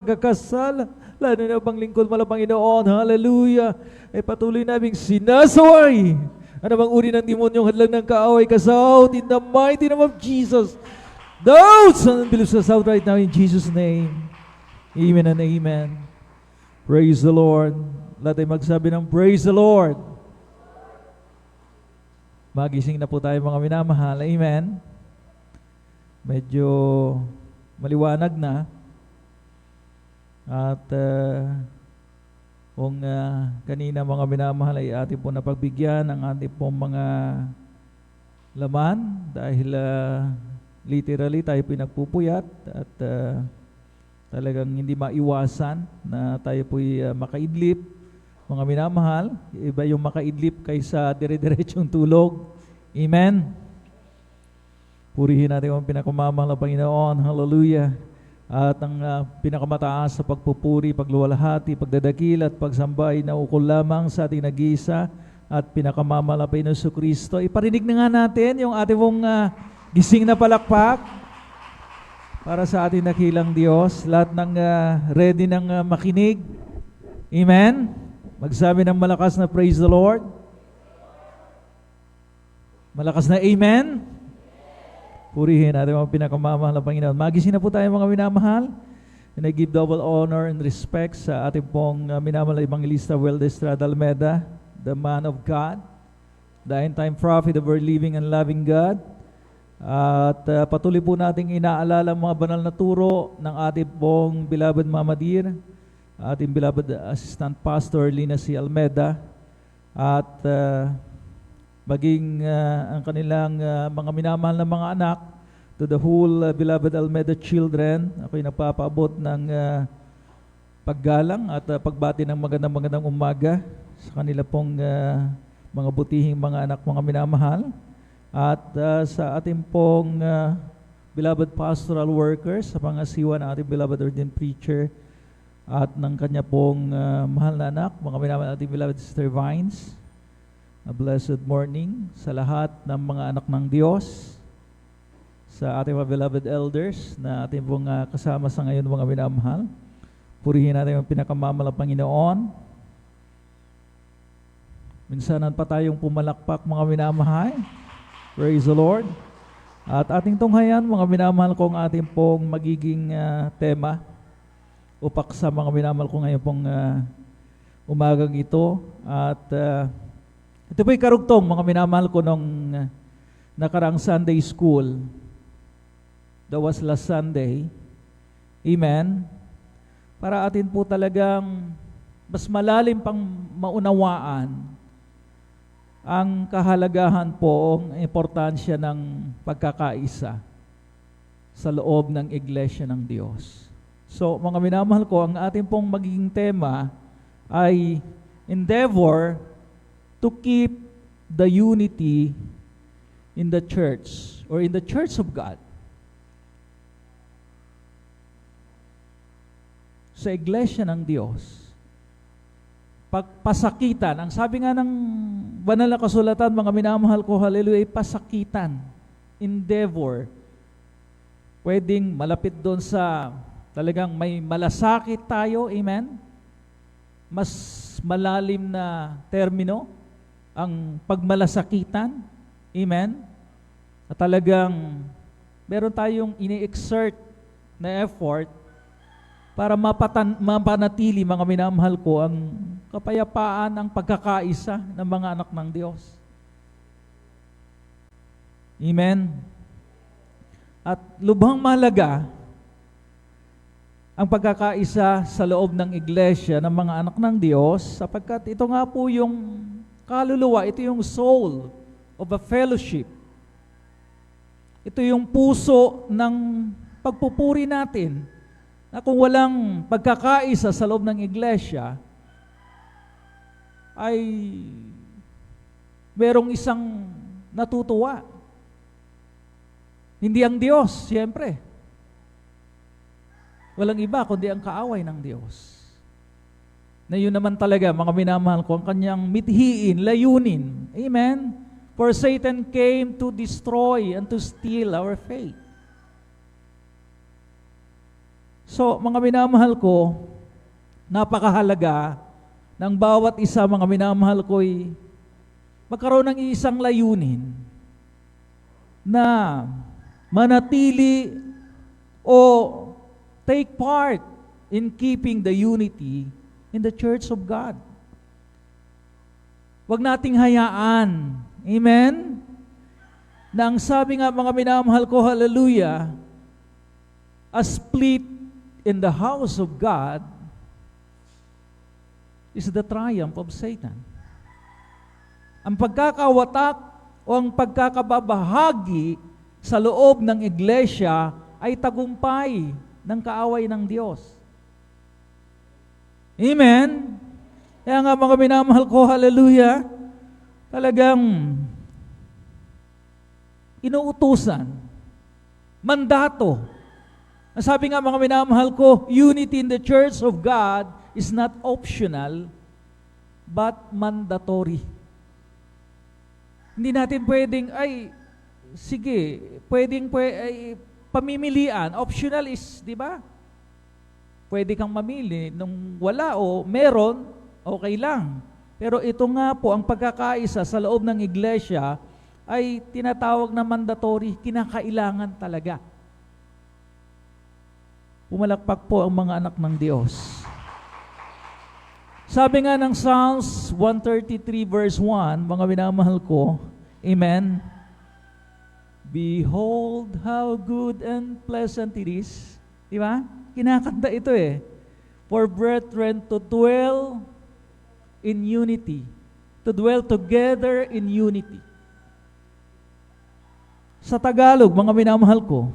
kakasal, lalo na bang lingkod mo lang, Panginoon, hallelujah, ay patuloy naming sinasaway. Ano bang uri ng demonyong hadlang ng kaaway, kasaut, in the mighty name of Jesus. Those who believe us out right now in Jesus' name. Amen and amen. Praise the Lord. Lahat ay magsabi ng praise the Lord. Magising na po tayo mga minamahal. Amen. Medyo maliwanag na. At kung kanina mga minamahal ay ating po napagbigyan ang ating pong mga laman dahil literally tayo pinagpupuyat at talagang hindi maiwasan na tayo po'y makaidlip. Mga minamahal, iba yung makaidlip kaysa dire-diretsong tulog. Amen. Purihin natin ang pinakamamahal na Panginoon. Hallelujah. At ang pinakamataas sa pagpupuri, pagluwalhati, pagdadakil at pagsambay na ukol lamang sa ating nag-iisa at pinakamamahal na Panginoon Kristo. Iparinig na nga natin yung ating pong gising na palakpak para sa ating nakilang Diyos. Lahat ng ready ng makinig. Amen. Magsabi ng malakas na praise the Lord. Malakas na amen. Purihin natin ang pinakamamahal na Panginoon. Magising na po tayo mga minamahal. And I give double honor and respect sa ating pong minamahal na Evangelista Welda Estrada Almeda, the man of God, the end-time prophet of our living and loving God. At patuloy po nating inaalala ang mga banal na turo ng ating pong beloved Mama Dear, ating beloved Assistant Pastor Lina C. Almeda, at maging ang kanilang mga minamahal na mga anak, to the whole beloved Almeda children. Ako'y nagpapaabot ng paggalang at pagbati ng magandang umaga sa kanila pong mga butihing mga anak, mga minamahal. At sa ating pong beloved pastoral workers, sa pangasiwa ng ating beloved ordained preacher at ng kanya pong mahal na anak, mga minamahal ating beloved Sister Vines, a blessed morning sa lahat ng mga anak ng Diyos, sa ating mga beloved elders na ating pong kasama sa ngayon mga minamahal. Purihin natin ang pinakamamahal na Panginoon. Minsanan pa tayong pumalakpak mga minamahal. Praise the Lord. At ating tunghayan mga minamahal kong ating pong magiging tema upak sa mga minamahal ko ngayon pong umagang ito. At ito po'y karugtong mga minamahal ko nung nakaraang Sunday school. That was last Sunday. Amen. Para atin po talagang mas malalim pang maunawaan ang kahalagahan po, ang importansya ng pagkakaisa sa loob ng Iglesia ng Diyos. So, mga minamahal ko, ang ating pong magiging tema ay endeavor to keep the unity in the church or in the church of God. Sa Iglesia ng Diyos. Pagpasakitan, ang sabi nga ng banal na kasulatan, mga minamahal ko, hallelujah, ay pasakitan, endeavor. Pwedeng malapit doon sa talagang may malasakit tayo, amen? Mas malalim na termino, ang pagmalasakitan, amen? At talagang meron tayong ini-exert na effort para mapanatili, mga minamahal ko, ang kapayapaan, ang pagkakaisa ng mga anak ng Diyos. Amen? At lubhang mahalaga ang pagkakaisa sa loob ng iglesia ng mga anak ng Diyos, sapagkat ito nga po yung kaluluwa, ito yung soul of a fellowship. Ito yung puso ng pagpupuri natin, na kung walang pagkakaisa sa loob ng iglesia, ay merong isang natutuwa. Hindi ang Diyos, siyempre. Walang iba kundi ang kaaway ng Diyos. Na yun naman talaga, mga minamahal ko, ang kanyang mithiin, layunin. Amen? For Satan came to destroy and to steal our faith. So, mga minamahal ko, napakahalaga ng bawat isa, mga minamahal ko'y magkaroon ng isang layunin na manatili o take part in keeping the unity in the Church of God. Huwag nating hayaan, amen, na ang sabi nga mga minamahal ko, hallelujah, a split in the house of God is the triumph of Satan. Ang pagkakawatak o ang pagkakababahagi sa loob ng iglesia ay tagumpay ng kaaway ng Diyos. Amen? Kaya nga mga minamahal ko, hallelujah, talagang inuutusan, mandato. Sabi nga mga minamahal ko, unity in the Church of God is not optional, but mandatory. Hindi natin pwedeng, pamimilian. Optional is, di ba? Pwede kang mamili. Nung wala o meron, okay lang. Pero ito nga po, ang pagkakaisa sa loob ng iglesia ay tinatawag na mandatory, kinakailangan talaga. Pumalakpak po ang mga anak ng Diyos. Sabi nga ng Psalms 133 verse 1, mga minamahal ko, amen, behold how good and pleasant it is. Di ba? Kinakanta ito eh. For brethren to dwell in unity, to dwell together in unity. Sa Tagalog, mga minamahal ko,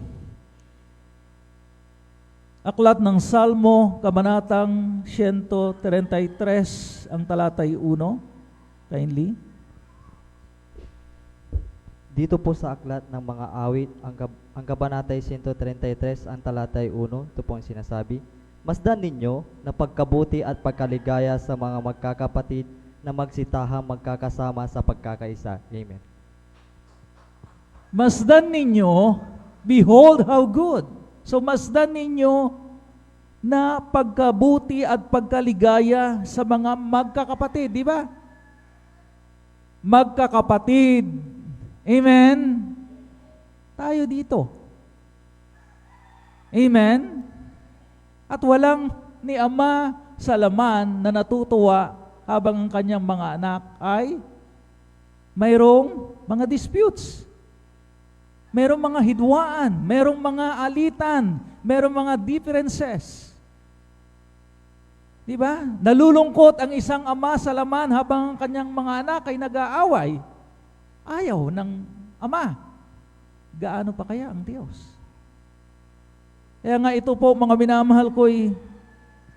aklat ng Salmo, kabanatang 133, ang talatay 1, kindly. Dito po sa aklat ng mga awit, ang kabanatay 133, ang talatay 1, ito po ang sinasabi, masdan ninyo na pagkabuti at pagkaligaya sa mga magkakapatid na magsitahang magkakasama sa pagkakaisa. Amen. Masdan ninyo, behold how good. So masdan ninyo na pagkabuti at pagkaligaya sa mga magkakapatid, di ba? Magkakapatid. Amen? Tayo dito. Amen? At walang ni Ama sa laman na natutuwa habang ang kanyang mga anak ay mayroong mga disputes. Mayroong mga hidwaan, mayroong mga alitan, mayroong mga differences. Di ba? Nalulungkot ang isang ama sa laman habang ang kanyang mga anak ay nag-aaway. Ayaw ng ama. Gaano pa kaya ang Diyos? Kaya nga ito po mga minamahal ko'y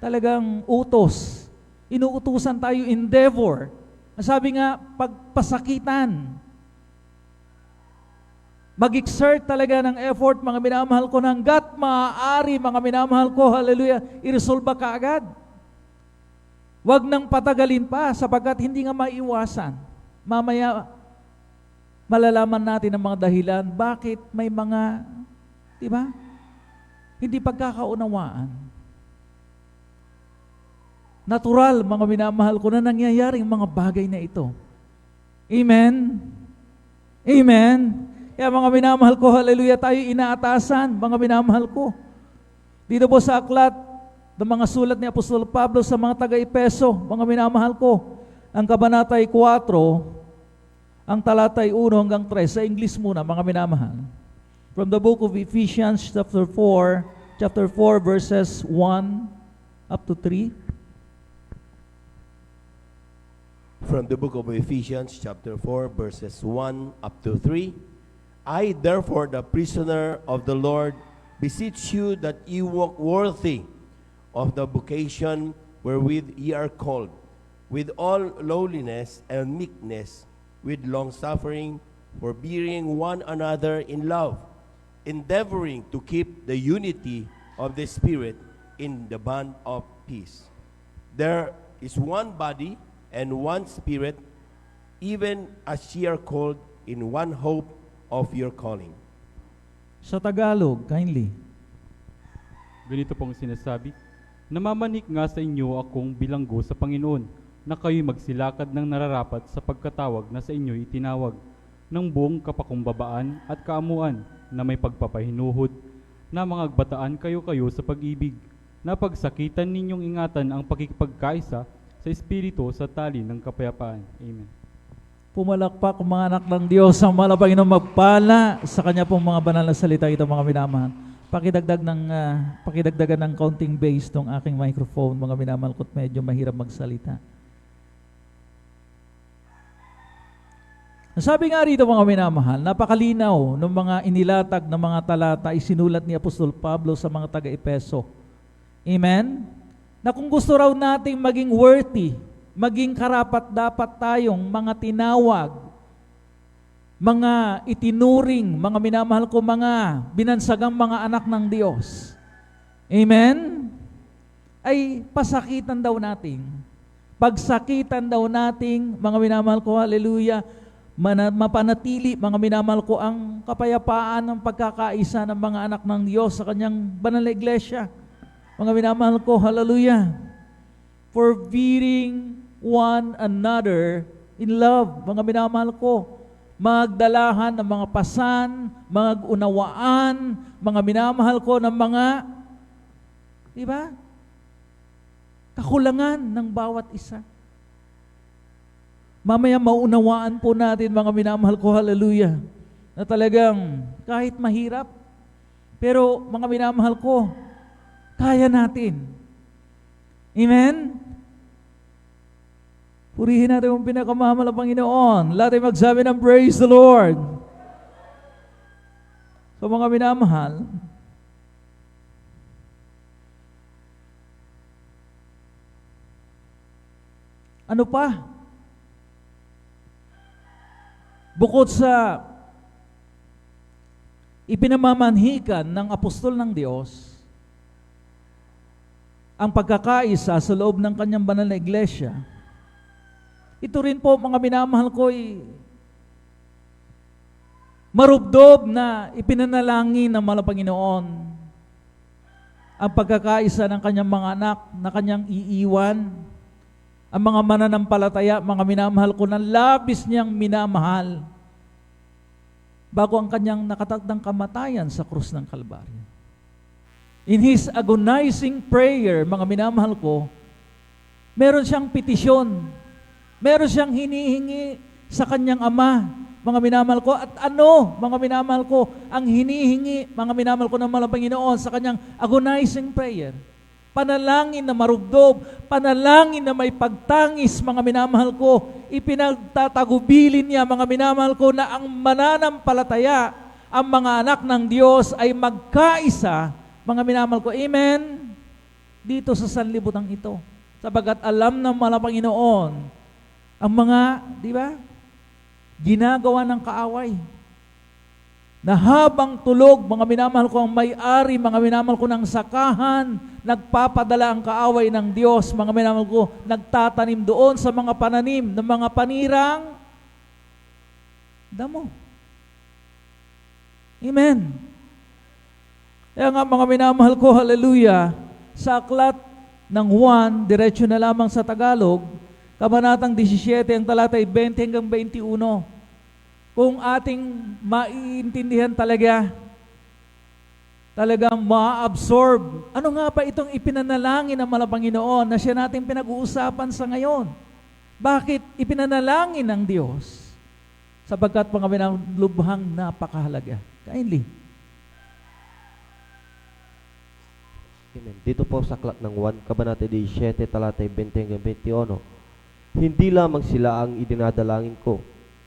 talagang utos. Inuutusan tayo endeavor. Sabi nga, pagpasakitan. Mag-exert talaga ng effort, mga minamahal ko, hanggat maaari, mga minamahal ko, hallelujah, iresolba ka agad. Huwag nang patagalin pa, sapagkat hindi nga maiwasan. Mamaya, malalaman natin ang mga dahilan, bakit may mga, di ba, hindi pagkakaunawaan. Natural, mga minamahal ko, na nangyayaring mga bagay na ito. Amen? Amen? Kaya mga minamahal ko, hallelujah, tayo inaatasan, mga minamahal ko. Dito po sa aklat ng mga sulat ni Apostol Pablo sa mga taga-Epeso, mga minamahal ko, ang kabanatay 4, ang talatay 1 hanggang 3, sa English muna, mga minamahal. From the book of Ephesians, chapter 4, verses 1 up to 3. From the book of Ephesians, chapter 4, verses 1 up to 3. I, therefore, the prisoner of the Lord, beseech you that ye walk worthy of the vocation wherewith ye are called, with all lowliness and meekness, with long-suffering, forbearing one another in love, endeavoring to keep the unity of the Spirit in the bond of peace. There is one body and one Spirit, even as ye are called in one hope of your calling. Sa Tagalog, kindly. Ganito pong sinasabi, namamanik nga sa inyo akong bilanggo sa Panginoon, na kayo'y magsilakad ng nararapat sa pagkatawag na sa inyo'y itinawag, ng buong kapakumbabaan at kaamuan, na may pagpapahinuhod, na mga agbataan kayo-kayo sa pag-ibig, na pagsakitan ninyong ingatan ang pakikipagkaisa sa Espiritu sa tali ng kapayapaan. Amen. Pumalakpak mga anak ng Diyos ang mahal na Panginoon magpala sa Kanya pong mga banal na salita ito mga minamahal. Pakidagdagan ng counting bass tong aking microphone, mga minamahal ko't medyo mahirap magsalita. Sabi nga rito mga minamahal, napakalinaw ng mga inilatag ng mga talata isinulat ni Apostol Pablo sa mga taga-Epeso. Amen? Na kung gusto raw nating maging worthy, maging karapat-dapat tayong mga tinawag, mga itinuring, mga minamahal ko, mga binansagang mga anak ng Diyos. Amen? Ay pasakitan daw natin. Pagsakitan daw nating, mga minamahal ko, hallelujah, mapanatili, mga minamahal ko, ang kapayapaan ng pagkakaisa ng mga anak ng Diyos sa kanyang banal na iglesia. Mga minamahal ko, hallelujah. Forbidding one another in love, mga minamahal ko, magdalahan ng mga pasan, mag-unawaan, mga minamahal ko ng mga, di ba? Kakulangan ng bawat isa. Mamaya maunawaan po natin, mga minamahal ko, hallelujah, na talagang kahit mahirap, pero mga minamahal ko, kaya natin. Amen? Purihin natin ang pinakamahal na Panginoon. Lahat ay magsabi ng praise the Lord. So mga minamahal, ano pa? Bukod sa ipinamamanhikan ng apostol ng Diyos, ang pagkakaisa sa loob ng kanyang banal na iglesia, ito rin po mga minamahal ko marubdob na ipinanalangin ng mahal na Panginoon ang pagkakaisa ng kanyang mga anak na kanyang iiwan, ang mga mananampalataya, mga minamahal ko, na labis niyang minamahal bago ang kanyang nakatakdang kamatayan sa krus ng Kalbaryo. In His agonizing prayer, mga minamahal ko, meron siyang petisyon, meron siyang hinihingi sa kanyang Ama, mga minamahal ko. At ano, mga minamahal ko, ang hinihingi, mga minamahal ko ng mahal na Panginoon sa kanyang agonizing prayer? Panalangin na marugdob, panalangin na may pagtangis, mga minamahal ko. Ipinagtatagubilin niya, mga minamahal ko, na ang mananampalataya, ang mga anak ng Diyos ay magkaisa, mga minamahal ko. Amen? Dito sa sanlibutan ito. Sabagat alam ng mahal na Panginoon ang mga, di ba, ginagawa ng kaaway. Na habang tulog, mga minamahal ko, ang may-ari, mga minamahal ko, ng sakahan, nagpapadala ang kaaway ng Diyos, mga minamahal ko, nagtatanim doon sa mga pananim ng mga panirang damo. Amen. Kaya nga mga minamahal ko, hallelujah, sa aklat ng Juan, diretso na lamang sa Tagalog, Kabanatang 17, ang talata 20 hanggang 21. Kung ating maiintindihan talagang ma-absorb, ano nga ba itong ipinanalangin ng mahal na Panginoon na siya nating pinag-uusapan sa ngayon? Bakit ipinanalangin ng Diyos? Sapagkat mga minamahal, napakahalaga. Kindly. Amen. Dito po sa aklat ng 1, Kabanata 17, talata 20 hanggang 21. Hindi lamang sila ang idinadalangin ko,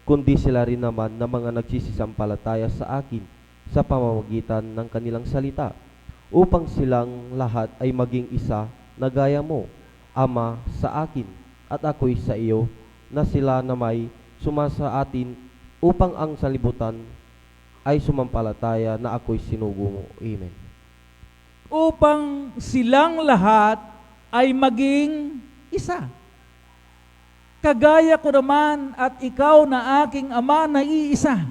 kundi sila rin naman na mga nagsisisampalataya sa akin sa pamamagitan ng kanilang salita, upang silang lahat ay maging isa na gaya mo, Ama, sa akin, at ako'y sa iyo, na sila na may sumasa atin, upang ang salibutan ay sumampalataya na ako'y sinugo mo. Amen. Upang silang lahat ay maging isa. Kagaya ko naman at ikaw na aking Ama na iisa.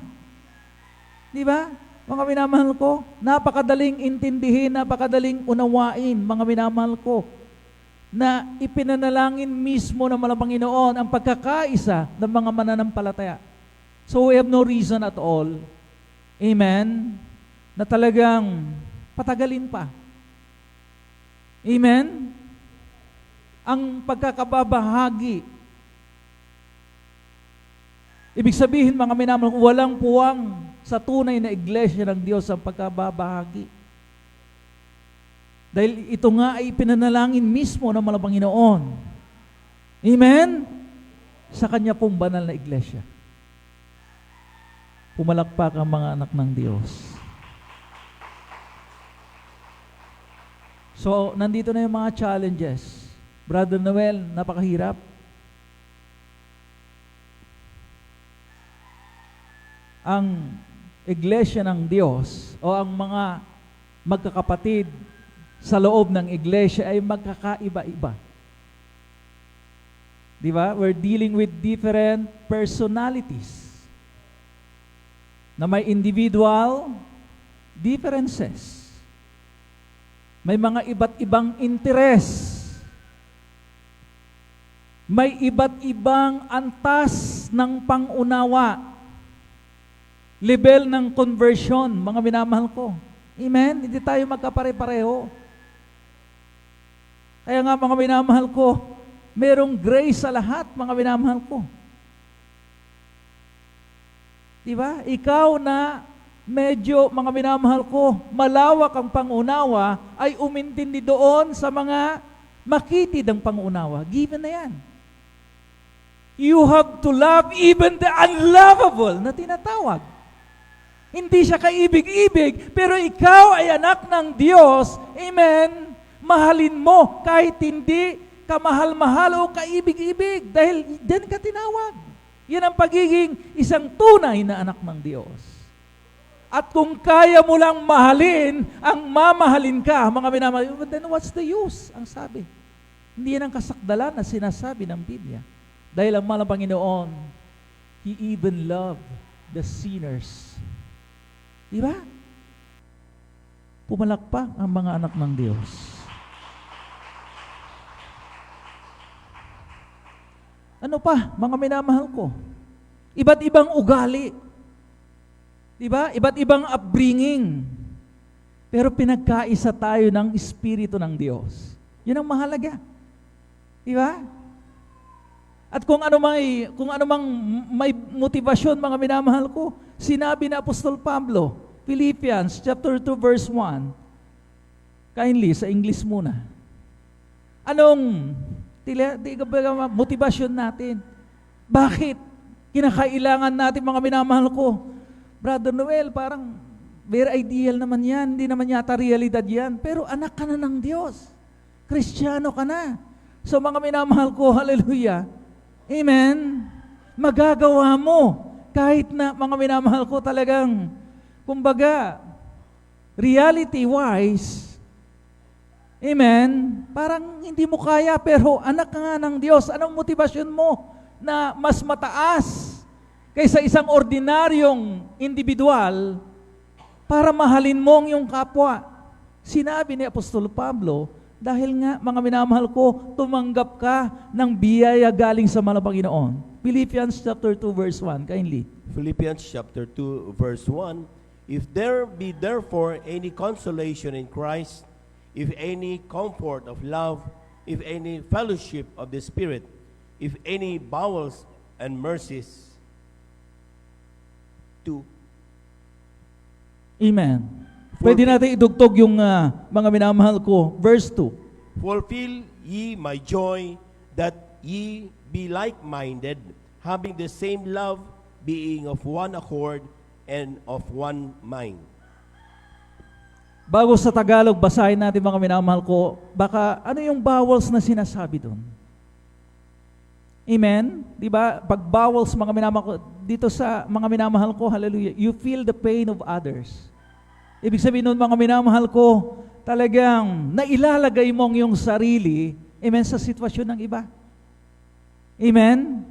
Di ba? Mga minamahal ko, napakadaling intindihin, napakadaling unawain, mga minamahal ko, na ipinanalangin mismo ng Panginoon ang pagkakaisa ng mga mananampalataya. So we have no reason at all, amen, na talagang patagalin pa. Amen? Ang pagkakababahagi, ibig sabihin, mga minamahal ko, walang puwang sa tunay na iglesia ng Diyos ang pagkababahagi. Dahil ito nga ay pinanalangin mismo ng Panginoon. Amen? Sa Kanya pong banal na iglesia. Pumalakpak ang mga anak ng Diyos. So, nandito na yung mga challenges. Brother Noel, napakahirap. Ang iglesia ng Diyos o ang mga magkakapatid sa loob ng iglesia ay magkakaiba-iba. Di ba? We're dealing with different personalities na may individual differences. May mga iba't ibang interes. May iba't ibang antas ng pangunawa. Level ng conversion, mga minamahal ko. Amen? Hindi tayo magkapare-pareho. Kaya nga, mga minamahal ko, merong grace sa lahat, mga minamahal ko. Diba? Ikaw na medyo, mga minamahal ko, malawak ang pangunawa, ay umintindi doon sa mga makitid ang pangunawa. Given na yan. You have to love even the unlovable na tinatawag. Hindi siya kaibig-ibig, pero ikaw ay anak ng Diyos. Amen? Mahalin mo kahit hindi ka mahal-mahal o kaibig-ibig dahil diyan ka tinawag. Yan ang pagiging isang tunay na anak ng Diyos. At kung kaya mo lang mahalin, ang mamahalin ka, mga minamahal, then what's the use? Ang sabi. Hindi yan ang kasakdalan na sinasabi ng Biblia. Dahil ang mahal ng Panginoon, He even loved the sinners. Diba? Pumalakpak ang mga anak ng Diyos. Ano pa, mga minamahal ko? Iba't ibang ugali. Diba? Iba't ibang upbringing. Pero pinagkaisa tayo ng Espiritu ng Diyos. Yun ang mahalaga. Diba? At kung ano mang may motivasyon, mga minamahal ko, sinabi na Apostol Pablo, Philippians chapter 2 verse 1. Kindly, sa English muna. Anong motivasyon natin? Bakit? Kinakailangan natin, mga minamahal ko. Brother Noel, parang very ideal naman yan. Hindi naman yata realidad yan. Pero anak ka na ng Diyos. Kristiyano ka na. So mga minamahal ko, hallelujah. Amen? Magagawa mo. Kahit na, mga minamahal ko, talagang, kumbaga, reality-wise, amen, parang hindi mo kaya, pero anak ka nga ng Diyos. Anong motivasyon mo na mas mataas kaysa isang ordinaryong individual para mahalin mo ang iyong kapwa? Sinabi ni Apostol Pablo, dahil nga, mga minamahal ko, tumanggap ka ng biyaya galing sa mahal na Panginoon. Philippians chapter 2 verse 1, kindly. Philippians chapter 2 verse 1. If there be therefore any consolation in Christ, if any comfort of love, if any fellowship of the Spirit, if any bowels and mercies, 2. Amen. Pwede natin idugtog yung mga minamahal ko. Verse 2. Fulfill ye my joy, that ye be like-minded, having the same love, being of one accord and of one mind. Bago sa Tagalog, basahin natin, mga minamahal ko, baka ano yung bowels na sinasabi doon? Amen? Diba? Pag bowels, mga minamahal ko, dito sa mga minamahal ko, hallelujah, you feel the pain of others. Ibig sabihin nun, mga minamahal ko, talagang nailalagay mo ang iyong sarili, amen, sa sitwasyon ng iba. Amen?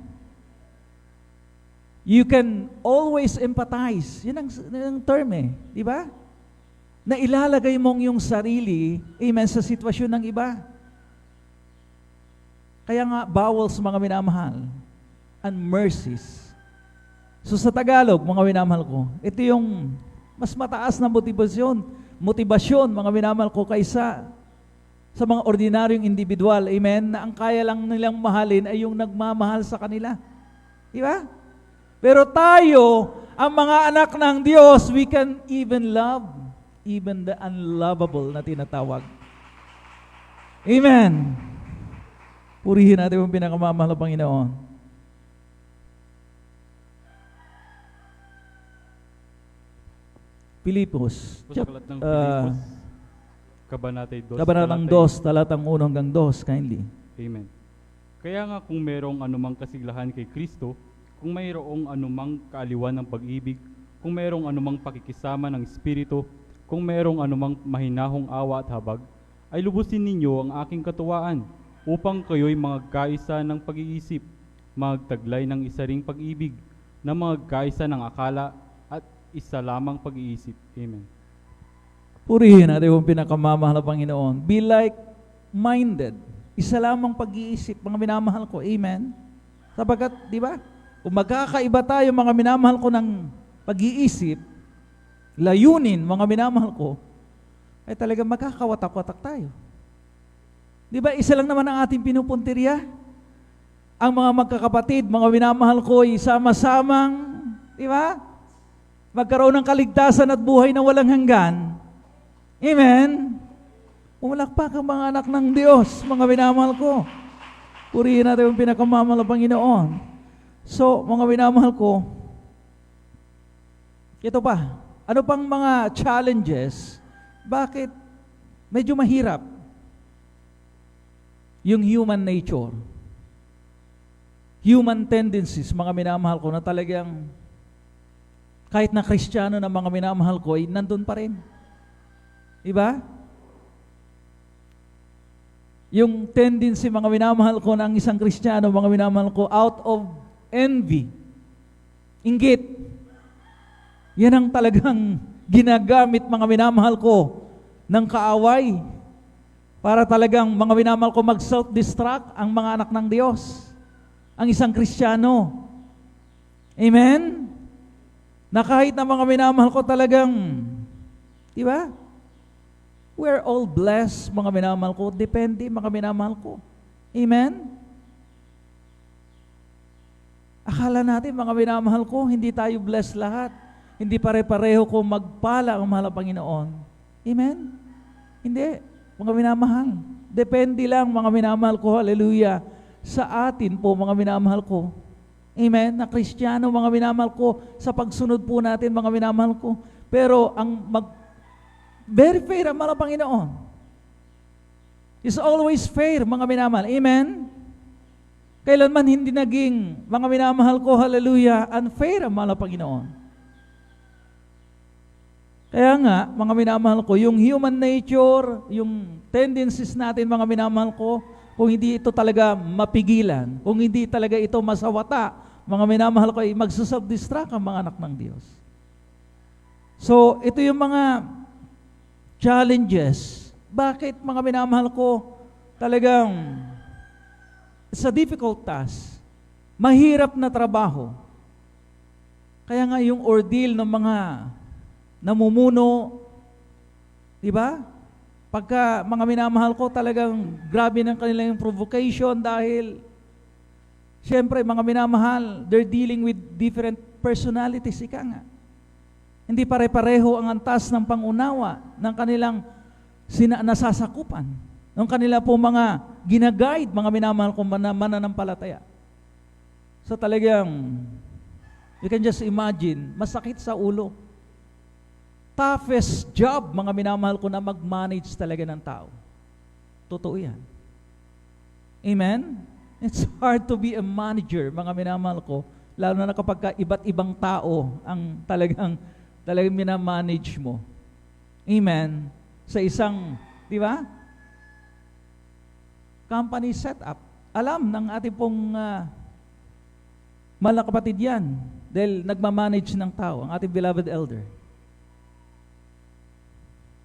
You can always empathize. Yun ang term eh. Di ba? Na ilalagay mong yung sarili, amen, sa sitwasyon ng iba. Kaya nga, bowels, mga minamahal, and mercies. So sa Tagalog, mga minamahal ko, ito yung mas mataas na motivasyon, mga minamahal ko, kaysa sa mga ordinaryong individual, amen, na ang kaya lang nilang mahalin ay yung nagmamahal sa kanila. Di ba? Pero tayo, ang mga anak ng Diyos, we can even love, even the unlovable na tinatawag. Amen. Purihin natin yung pinakamamahal na Panginoon. Pilipos. Sulat ng Pilipos, Kabanatay 2, Kabanatang 2, talatang 1 hanggang 2, kindly. Amen. Kaya nga kung merong anumang kasiglahan kay Kristo, kung mayroong anumang kaaliwan ng pag-ibig, kung mayroong anumang pakikisama ng Espiritu, kung mayroong anumang mahinahong awa at habag, ay lubusin ninyo ang aking katuwaan, upang kayo'y magkaisa ng pag-iisip, magtaglay ng isa ring pag-ibig, na magkaisa ng akala at isa lamang pag-iisip. Amen. Purihin natin yung pinakamamahal na Panginoon. Be like-minded. Isa lamang pag-iisip, mga minamahal ko. Amen. Sabagat, di ba? Kung magkakaiba tayo, mga minamahal ko, ng pag-iisip, layunin, mga minamahal ko, ay talaga magkakawatak-watak tayo. Di ba, isa lang naman ang ating pinupuntirya? Ang mga magkakapatid, mga minamahal ko, ay sama-samang, di ba? Magkaroon ng kaligtasan at buhay na walang hanggan. Amen? Pumalakpak ang mga anak ng Diyos, mga minamahal ko. Purihin natin yung pinakamamahal na Panginoon. So, mga minamahal ko, ito pa, ano pang mga challenges? Bakit medyo mahirap yung human nature? Human tendencies, mga minamahal ko, na talagang kahit na Kristiyano na mga minamahal ko, ay nandun pa rin. Diba? Yung tendency, mga minamahal ko, ng isang Kristiyano, mga minamahal ko, out of envy, inggit. Yan ang talagang ginagamit, mga minamahal ko, ng kaaway para talagang, mga minamahal ko, mag-self-destruct ang mga anak ng Diyos, ang isang Kristiyano. Amen? Na kahit na, mga minamahal ko, talagang, di ba? We're all blessed, mga minamahal ko. Depende, mga minamahal ko. Amen? Akala natin, mga minamahal ko, hindi tayo blessed lahat. Hindi pare-pareho kung magpala ang mahal na Panginoon. Amen? Hindi, mga minamahal. Depende lang, mga minamahal ko, hallelujah, sa atin po, mga minamahal ko. Amen? Na Kristiyano, mga minamahal ko, sa pagsunod po natin, mga minamahal ko. Pero ang very fair ang mahal na Panginoon. Is always fair, mga minamahal. Amen? Kailanman hindi naging, mga minamahal ko, hallelujah, unfair ang mahal na Panginoon. Kaya nga, mga minamahal ko, yung human nature, yung tendencies natin, mga minamahal ko, kung hindi ito talaga mapigilan, kung hindi talaga ito masawata, mga minamahal ko, ay magsuself-destruct ang mga anak ng Diyos. So, ito yung mga challenges. Bakit, mga minamahal ko, talagang it's a difficult task. Mahirap na trabaho. Kaya nga yung ordeal ng mga namumuno, di ba? Pagka mga minamahal ko, talagang grabe ng kanilang provocation dahil siyempre, mga minamahal, they're dealing with different personalities, ika nga. Hindi pare-pareho ang antas ng pangunawa ng kanilang nasasakupan, ng kanila po mga ginaguide, mga minamahal kong mananampalataya. So talagang, you can just imagine, masakit sa ulo. Toughest job, mga minamahal ko, na mag-manage talaga ng tao. Totoo yan. Amen? It's hard to be a manager, mga minamahal ko, lalo na kapag iba't ibang tao ang talagang minamanage mo. Amen? Sa isang, di ba? Company setup. Alam ng ating pong mahal na kapatid yan. Dahil nagmamanage ng tao, ang ating beloved elder.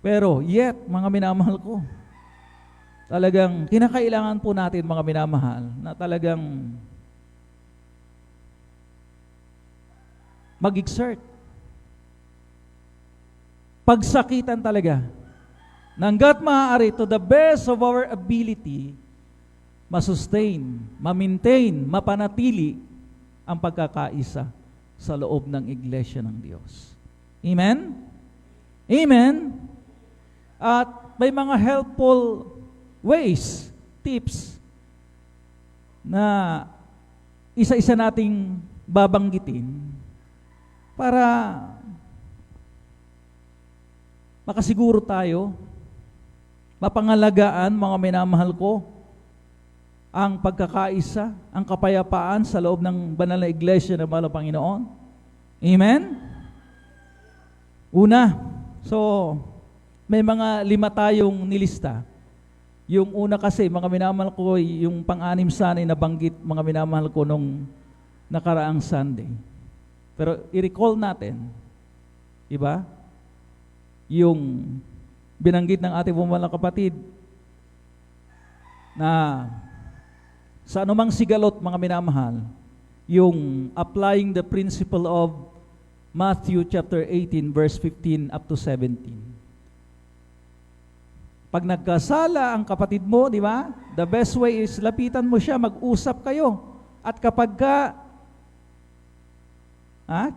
Pero yet, mga minamahal ko, talagang kinakailangan po natin, mga minamahal, na talagang mag-exert. Pagsakitan talaga. Hanggat maaari, to the best of our ability, masustain, ma-maintain, mapanatili ang pagkakaisa sa loob ng iglesia ng Diyos. Amen? Amen? At may mga helpful ways, tips, na isa-isa nating babanggitin para makasiguro tayo, mapangalagaan, mga minamahal ko, ang pagkakaisa, ang kapayapaan sa loob ng banal na iglesia ng mahal na Panginoon. Amen? Una, so, may mga 5 tayong nilista. Yung una kasi, mga minamahal ko, yung pang-anim sana na banggit, mga minamahal ko, nung nakaraang Sunday. Pero i-recall natin, iba? Yung binanggit ng ating mga kapatid na sa anumang sigalot, mga minamahal, yung applying the principle of Matthew chapter 18 verse 15 up to 17. Pag nagkasala ang kapatid mo, di ba? The best way is lapitan mo siya, mag-usap kayo. At kapag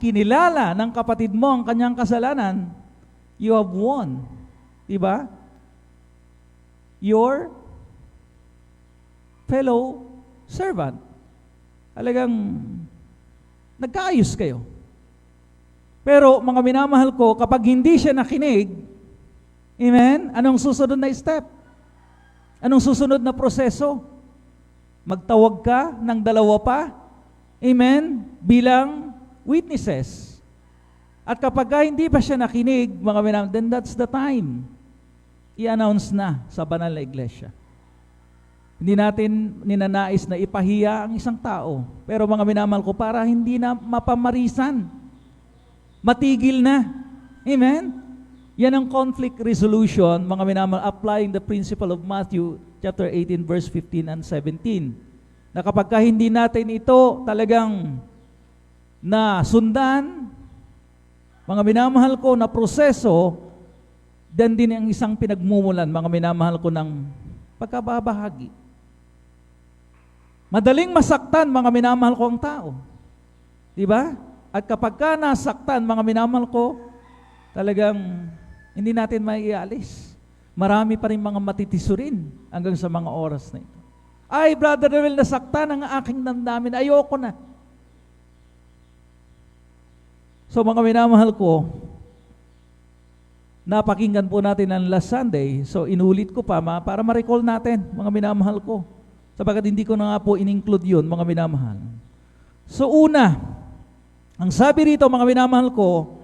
kinilala ng kapatid mo ang kanyang kasalanan, you have won. Diba? Your fellow servant. Talagang nagkaayos kayo. Pero mga minamahal ko, kapag hindi siya nakinig, amen, anong susunod na step? Anong susunod na proseso? Magtawag ka ng 2 pa, amen, bilang witnesses. At kapag hindi pa siya nakinig, mga minamahal, then that's the time. I-announce na sa banal na iglesia. Hindi natin ninanais na ipahiya ang isang tao. Pero mga minamahal ko, para hindi na mapamarisan, matigil na. Amen? Yan ang conflict resolution, mga minamahal, applying the principle of Matthew chapter 18, verse 15 and 17. Na kapag hindi natin ito talagang na sundan, mga minamahal ko, na proseso, dan din ang isang pinagmumulan, mga minamahal ko, ng pagkababahagi. Madaling masaktan, mga minamahal ko, ang tao. Diba? At kapag ka nasaktan, mga minamahal ko, talagang hindi natin maialis. Marami pa rin mga matitisurin hanggang sa mga oras na ito. Ay, Brother Noel, nasaktan ang aking damdamin. Ayoko na. So mga minamahal ko, napakinggan po natin ang last Sunday. So inulit ko pa para ma-recall natin, mga minamahal ko. Sapagkat hindi ko na nga po in-include yun, mga minamahal. So una, ang sabi rito, mga minamahal ko,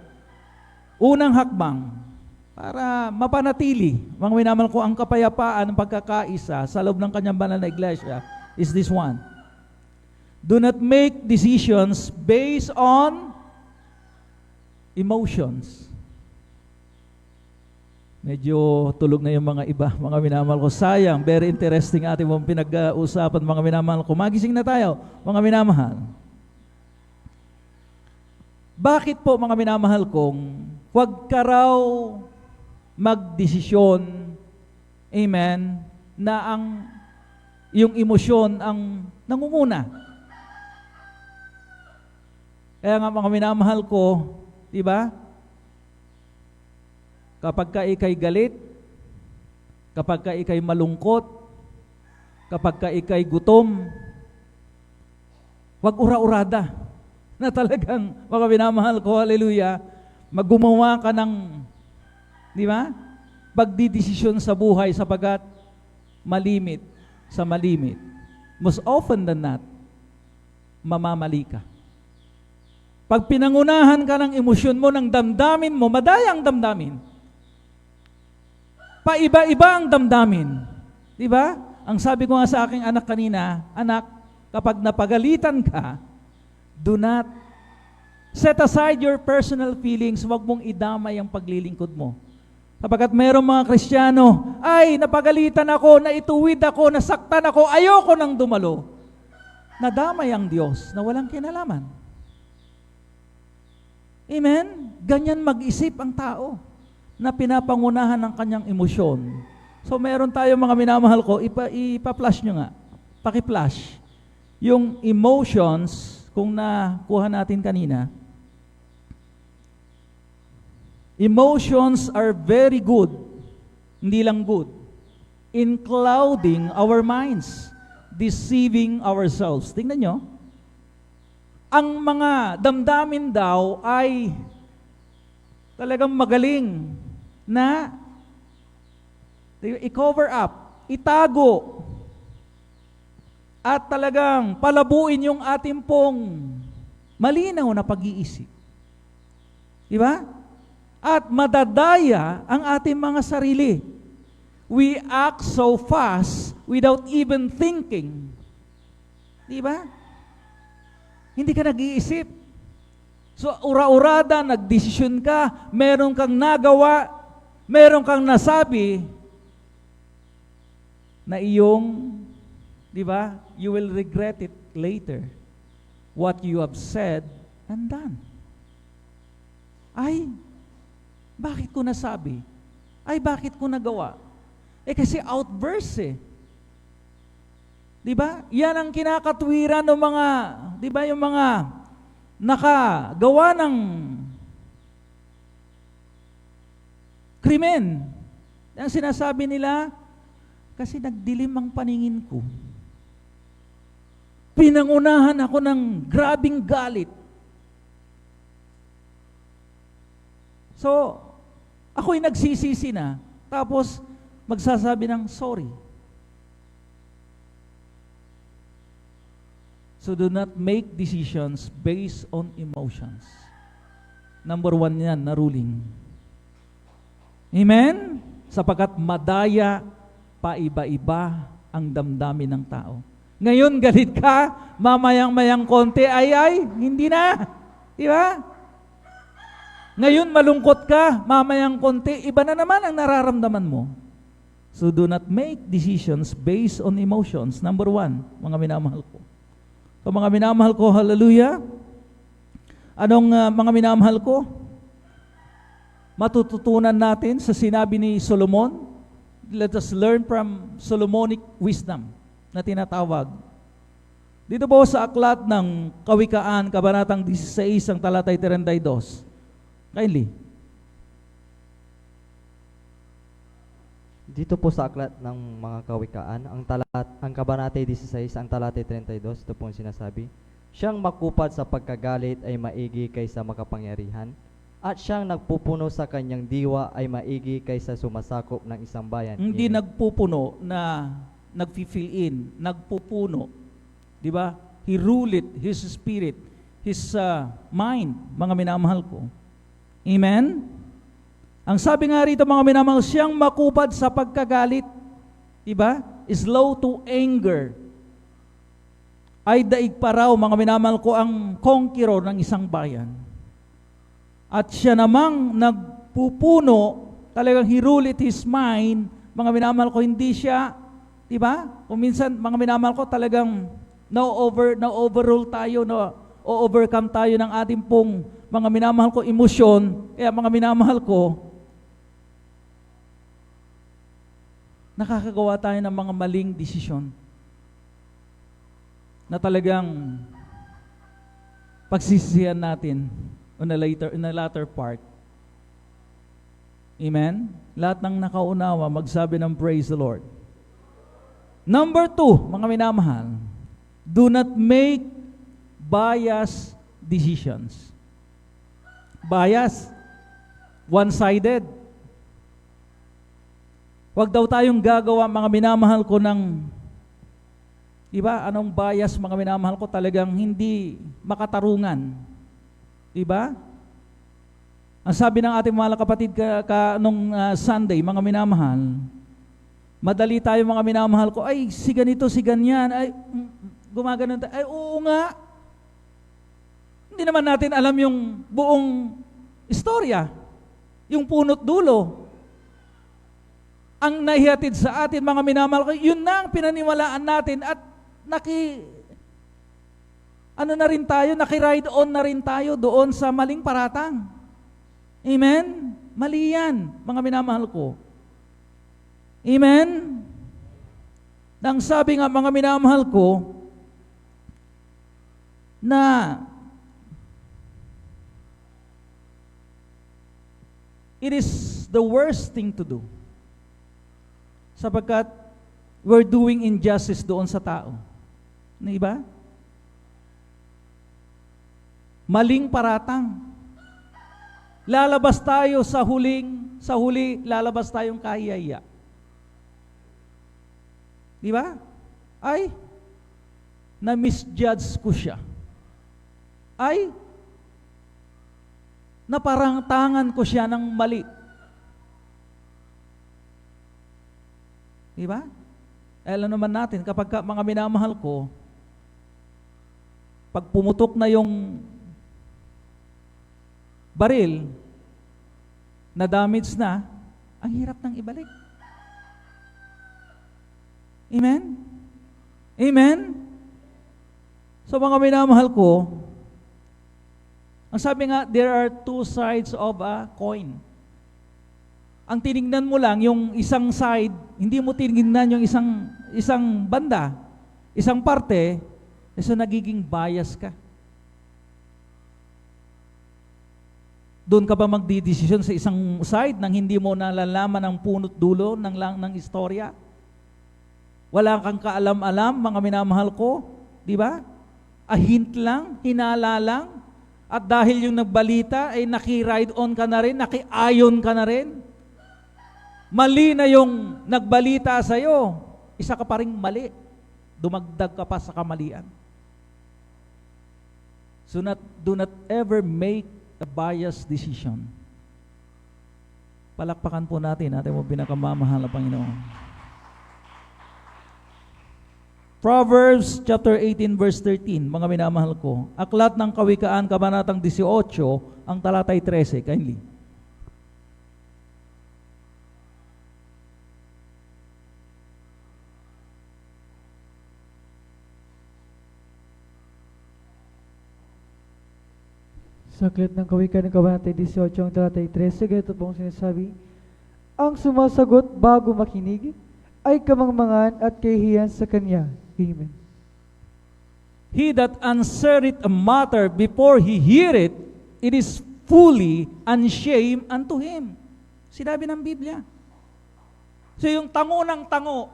unang hakbang, para mapanatili, mga minamahal ko, ang kapayapaan ng pagkakaisa sa loob ng kanyang banal na iglesia is this one. Do not make decisions based on emotions. Medyo tulog na yung mga iba, mga minamahal ko. Sayang, very interesting ating mong pinag-uusapan, mga minamahal ko. Magising na tayo, mga minamahal. Bakit po, mga minamahal kong, huwag ka raw magdesisyon, amen, na yung emosyon ang nangunguna. Kaya nga, mga minamahal ko, di ba? Kapag ka ikay galit, kapag ka ikay malungkot, kapag ka ikay gutom, wag ura-urada na talagang, mga minamahal ko, hallelujah, maggumawa ka ng, di ba? Pagdidesisyon sa buhay sapagat malimit sa malimit. Most often than not, mamamali ka. Pag pinangunahan ka ng emosyon mo, ng damdamin mo, madaya ang damdamin. Paiba-iba ang damdamin. Di ba? Ang sabi ko nga sa aking anak kanina, anak, kapag napagalitan ka, do not Set aside your personal feelings. Huwag mong idamay ang paglilingkod mo. Kapagkat mayroong mga Kristiyano, ay, napagalitan ako, naituwid ako, nasaktan ako, ayoko nang dumalo. Nadamay ang Diyos na walang kinalaman. Amen? Ganyan mag-isip ang tao na pinapangunahan ng kanyang emosyon. So meron tayo mga minamahal ko, ipa-flash nyo nga. Paki-flash. Yung emotions, kung nakuha natin kanina, emotions are very good, hindi lang good, in clouding our minds, deceiving ourselves. Tingnan nyo, ang mga damdamin daw ay talagang magaling na i-cover up, itago, at talagang palabuin yung ating pong malinaw na pag-iisip. Di ba? At madadaya ang ating mga sarili. We act so fast without even thinking. Di ba? Hindi ka nag-iisip. So, ura-urada, nagdesisyon ka, meron kang nagawa, meron kang nasabi, na iyong, di ba, you will regret it later. What you have said and done. Ay, bakit ko nasabi? Ay, bakit ko nagawa? Kasi outburst Di ba? Yan ang kinakatwiran ng mga, di ba, yung mga nakagawa ng krimen. Ang sinasabi nila, kasi nagdilim ang paningin ko. Pinangunahan ako ng grabing galit. So, ako'y nagsisisi na, tapos magsasabi ng sorry. So do not make decisions based on emotions. Number 1 yan na ruling. Amen? Sapagkat madaya, paiba-iba ang damdamin ng tao. Ngayon galit ka, mamayang-mayang konti, ay, hindi na. Di ba? Ngayon malungkot ka, mamayang konti, iba na naman ang nararamdaman mo. So do not make decisions based on emotions. Number 1, mga minamahal ko. So mga minamahal ko, hallelujah. Anong mga minamahal ko? Matututunan natin sa sinabi ni Solomon. Let us learn from Solomonic wisdom na tinatawag. Dito po sa aklat ng Kawikaan, Kabanatang 16, ang talatay 32. Kindly. Dito po sa aklat ng mga kawikaan, ang kabanatay 16, ang talatay 32, ito po ang sinasabi, siyang makupad sa pagkagalit ay maigi kaysa makapangyarihan, at siyang nagpupuno sa kanyang diwa ay maigi kaysa sumasakop ng isang bayan. Hindi Amen. nagpupuno na nag-fill in, nagpupuno. Di ba? He rule it, His spirit, His mind, mga minamahal ko. Amen? Ang sabi nga rito, mga minamahal, siyang makupad sa pagkagalit. Diba? Slow to anger. Ay daig pa raw, mga minamahal ko, ang conqueror ng isang bayan. At siya namang nagpupuno, talagang he rule it his mind, mga minamahal ko, hindi siya, diba? Kung minsan, mga minamahal ko, talagang na-overrule tayo, o-overcome tayo ng ating pong mga minamahal ko emosyon. Kaya mga minamahal ko, nakakagawa tayo ng mga maling desisyon na talagang pagsisisihan natin in the latter part. Amen? Lahat ng nakaunawa, magsabi ng praise the Lord. Number 2, mga minamahal, do not make biased decisions. Bias, one-sided. Huwag daw tayong gagawa, mga minamahal ko, ng, diba, anong bias, mga minamahal ko, talagang hindi makatarungan. Diba? Ang sabi ng ating mga kapatid nung Sunday, mga minamahal, madali tayo, mga minamahal ko, ay, si ganito, si ganyan, ay, gumagano tayo, ay, oo nga. Hindi naman natin alam yung buong istorya, yung punot dulo. Ang nahihatid sa atin, mga minamahal ko, yun na ang pinaniwalaan natin at naki-ride on na rin tayo doon sa maling paratang. Amen? Mali yan, mga minamahal ko. Amen? Nang sabi nga, mga minamahal ko, na it is the worst thing to do. Sapagkat we're doing injustice doon sa tao. Di ba? Maling paratang. Lalabas tayo sa huli, lalabas tayong kahiyaya. Di ba? Ay, na-misjudge ko siya. Ay, naparantangan ko siya ng mali. Di ba? Alam naman natin, kapag mga minamahal ko, pag pumutok na yung baril, na damage na, ang hirap nang ibalik. Amen? Amen? So mga minamahal ko, ang sabi nga, there are two sides of a coin. Ang tinignan mo lang yung isang side, hindi mo tinignan yung isang banda, isang parte, so nagiging bias ka. Doon ka ba magdidesisyon sa isang side nang hindi mo nalalaman ang punot dulo ng istorya? Wala kang kaalam-alam, mga minamahal ko, di ba? A hint lang, hinala lang, at dahil yung nagbalita ay naki-ride on ka na rin, naki-ayon ka na rin. Mali na yung nagbalita sa'yo, isa ka pa ring mali. Dumagdag ka pa sa kamalian. So do not ever make a biased decision. Palakpakan po natin, ating mo pinakamamahal na Panginoon. Proverbs chapter 18 verse 13, mga minamahal ko. Aklat ng Kawikaan, kabanatang 18, ang talatay 13, kindly. Sa aklat ng Kawikaan ng kabanatay 18, ang talatay 13, ganito pong sinasabi, ang sumasagot bago makinig ay kamangmangan at kahihiyan sa kanya. Amen. He that answereth a matter before he hear it, it is fully unshame unto him. Sinabi ng Biblia. So yung tango ng tango,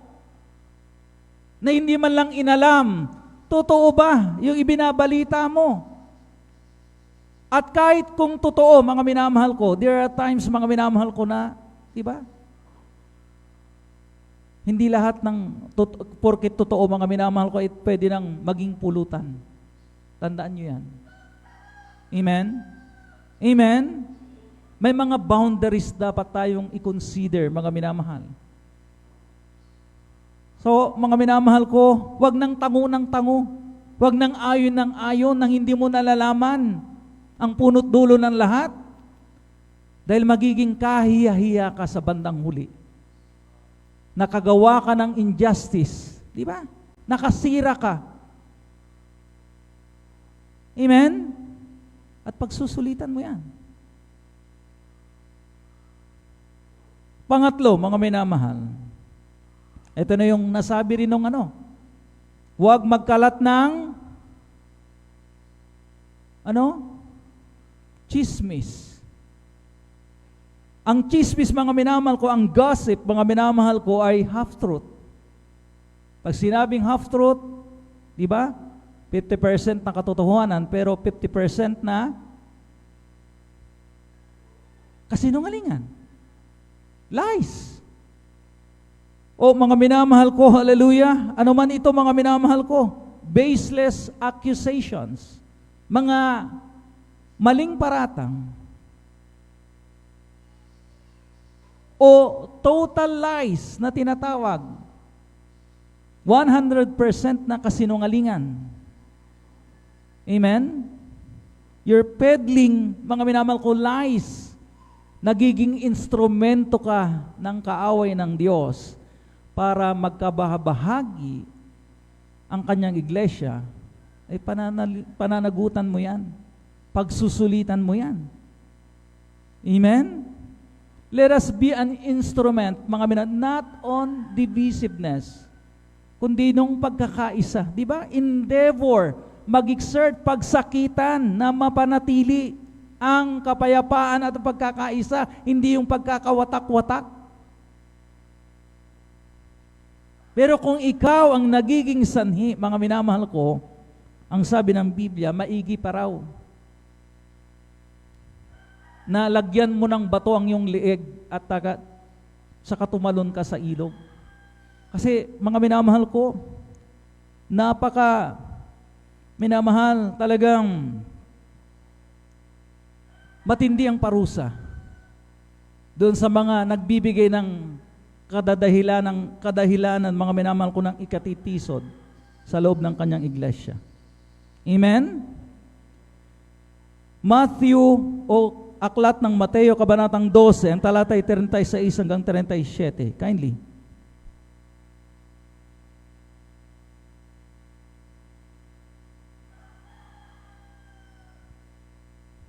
na hindi man lang inalam, totoo ba yung ibinabalita mo? At kahit kung totoo, mga minamahal ko, there are times, mga minamahal ko na, di ba? Hindi lahat ng, porket totoo, mga minamahal ko, pwede nang maging pulutan. Tandaan nyo yan. Amen? Amen? May mga boundaries dapat tayong i-consider, mga minamahal. So, mga minamahal ko, wag nang tango ng tango. Wag nang ayon ng ayon nang hindi mo nalalaman ang punot dulo ng lahat. Dahil magiging kahiya-hiya ka sa bandang huli. Nakagawa ka ng injustice. Di ba? Nakasira ka. Amen? At pagsusulitan mo yan. Pangatlo, mga minamahal, ito na yung nasabi rin ng huwag magkalat ng chismis. Ang chismis, mga minamahal ko, ang gossip, mga minamahal ko, ay half-truth. Pag sinabing half-truth, di ba? 50% na katotohanan, pero 50% na kasinungalingan. Lies. O mga minamahal ko, hallelujah, ano man ito, mga minamahal ko, baseless accusations, mga maling paratang, o total lies na tinatawag, 100% na kasinungalingan. Amen? You're peddling, mga minamahal ko, lies. Nagiging instrumento ka ng kaaway ng Diyos para magkabahagi ang kanyang iglesia, ay pananagutan mo yan. Pagsusulitan mo yan. Amen? Let us be an instrument, mga minamahal, not on divisiveness, kundi nung pagkakaisa. Di ba? Endeavor, mag-exert, pagsakitan na mapanatili ang kapayapaan at pagkakaisa, hindi yung pagkakawatak-watak. Pero kung ikaw ang nagiging sanhi, mga minamahal ko, ang sabi ng Biblia, maigi pa raw na lagyan mo ng bato ang iyong lieg at saka tumalon ka sa ilog. Kasi mga minamahal ko, minamahal, talagang matindi ang parusa doon sa mga nagbibigay ng kadahilanan, mga minamahal ko, ng ikatitisod sa loob ng kanyang iglesia. Amen? Matthew o aklat ng Mateo, kabanatang 12, ang talatay 36 hanggang 37. Kindly.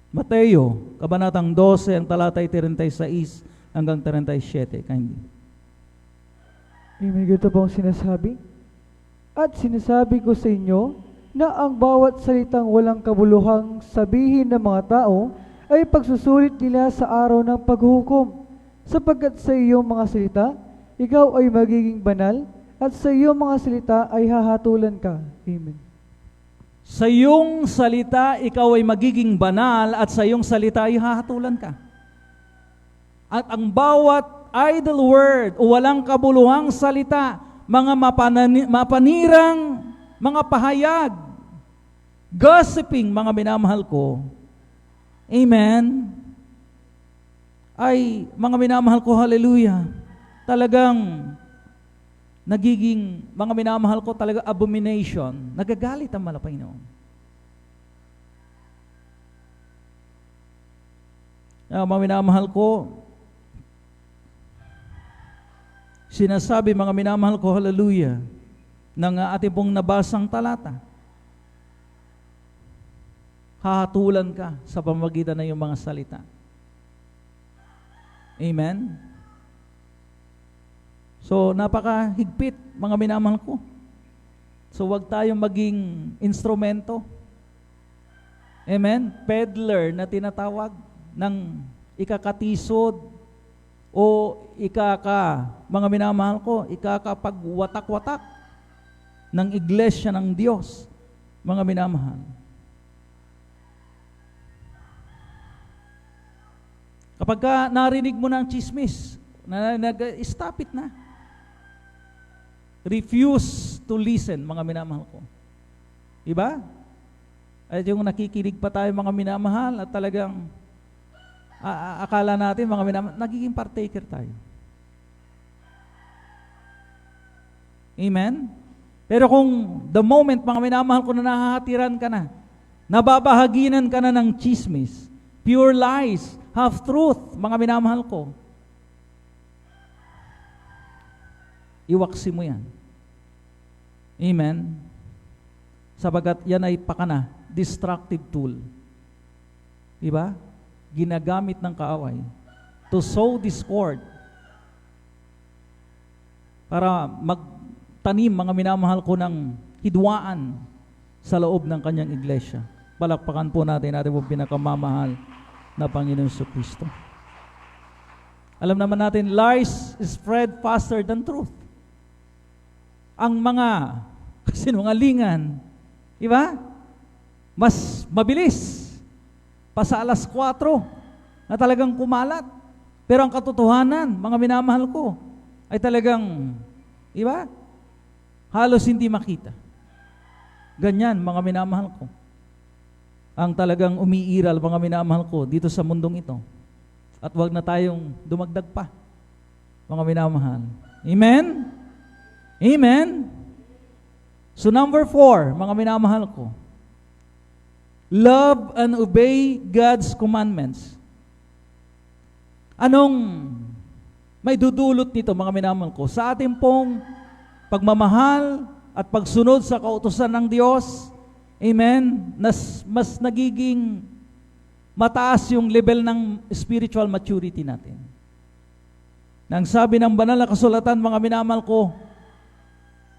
Mateo, kabanatang 12, ang talatay 36 hanggang 37. Kindly. Amen. Ganito po ang sinasabi. At sinasabi ko sa inyo na ang bawat salitang walang kabuluhang sabihin ng mga tao ay pagsusulit nila sa araw ng paghuhukom. Sapagkat sa iyong mga salita, ikaw ay magiging banal, at sa iyong mga salita ay hahatulan ka. Amen. Sa iyong salita, ikaw ay magiging banal, at sa iyong salita ay hahatulan ka. At ang bawat idle word o walang kabuluhang salita, mga mapanirang mga pahayag, gossiping, mga minamahal ko, amen, ay mga minamahal ko, hallelujah, talagang nagiging, mga minamahal ko, talaga abomination. Nagagalit ang Panginoon. Mga minamahal ko, sinasabi, mga minamahal ko, hallelujah, ng ating pong nabasang talata. Hahatulan ka sa pamamagitan ng iyong mga salita. Amen? So, napakahigpit, mga minamahal ko. So, wag tayong maging instrumento. Amen? Peddler na tinatawag ng ikakatisod o mga minamahal ko, ikakapagwatak-watak ng iglesia ng Diyos, mga minamahal. Kapag narinig mo ng chismis, stop it na. Refuse to listen, mga minamahal ko. Diba? At yung nakikinig pa tayo, mga minamahal, at talagang akala natin, mga minamahal, nagiging partaker tayo. Amen? Pero kung the moment, mga minamahal ko, na nahahatiran ka na, nababahaginan ka na ng chismis, pure lies, half-truth, mga minamahal ko, iwaksi mo yan. Amen? Sabagat yan ay pakana, destructive tool. Diba? Ginagamit ng kaaway to sow discord para magtanim, mga minamahal ko, ng hidwaan sa loob ng kanyang iglesia. Palakpakan po natin po pinakamamahal na Panginoon Jesucristo. Alam naman natin, lies spread faster than truth. Ang mga sinungalingan, di ba? Mas mabilis pa sa alas 4 na talagang kumalat. Pero ang katotohanan, mga minamahal ko, ay talagang, di ba? Halos hindi makita. Ganyan, mga minamahal ko, ang talagang umiiral, mga minamahal ko, dito sa mundong ito. At wag na tayong dumagdag pa, mga minamahal. Amen? Amen? So number 4, mga minamahal ko, Love and obey God's commandments. Anong may dudulot nito, mga minamahal ko? Sa ating pong pagmamahal at pagsunod sa kautusan ng Diyos, amen, mas nagiging mataas yung level ng spiritual maturity natin. Nang sabi ng banal na kasulatan, mga minamahal ko,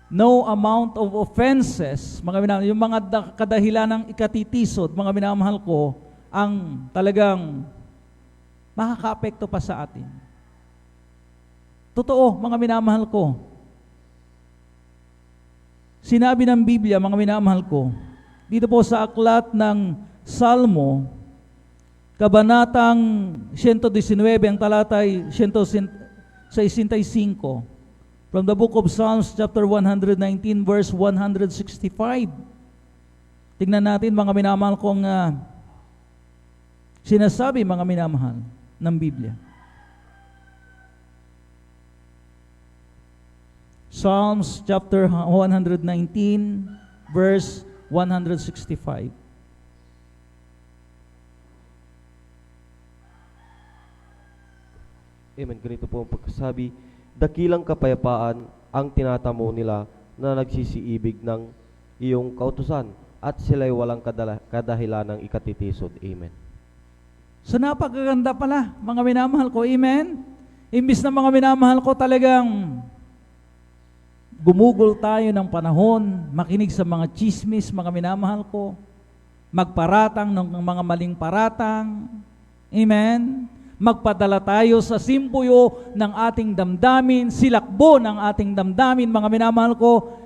no amount of offenses, mga minamahal, yung mga kadahilan ng ikatitisod, mga minamahal ko, ang talagang makaka-apekto pa sa atin. Totoo, mga minamahal ko. Sinabi ng Biblia, mga minamahal ko, dito po sa aklat ng Salmo, kabanatang 119, ang talatay 165, from the book of Psalms, chapter 119, verse 165. Tingnan natin, mga minamahal kong sinasabi, mga minamahal, ng Biblia. Psalms chapter 119, verse 165. Amen. Ganito po ang pagkasabi, dakilang kapayapaan ang tinatamo nila na nagsisiibig ng iyong kautusan at sila'y walang kadahilan ng ikatitisod. Amen. So napakaganda pala, mga minamahal ko, amen? Imbis na mga minamahal ko talagang gumugol tayo ng panahon, makinig sa mga chismis, mga minamahal ko, magparatang ng mga maling paratang, amen? Magpadala tayo sa simpuyo ng ating damdamin, silakbo ng ating damdamin, mga minamahal ko,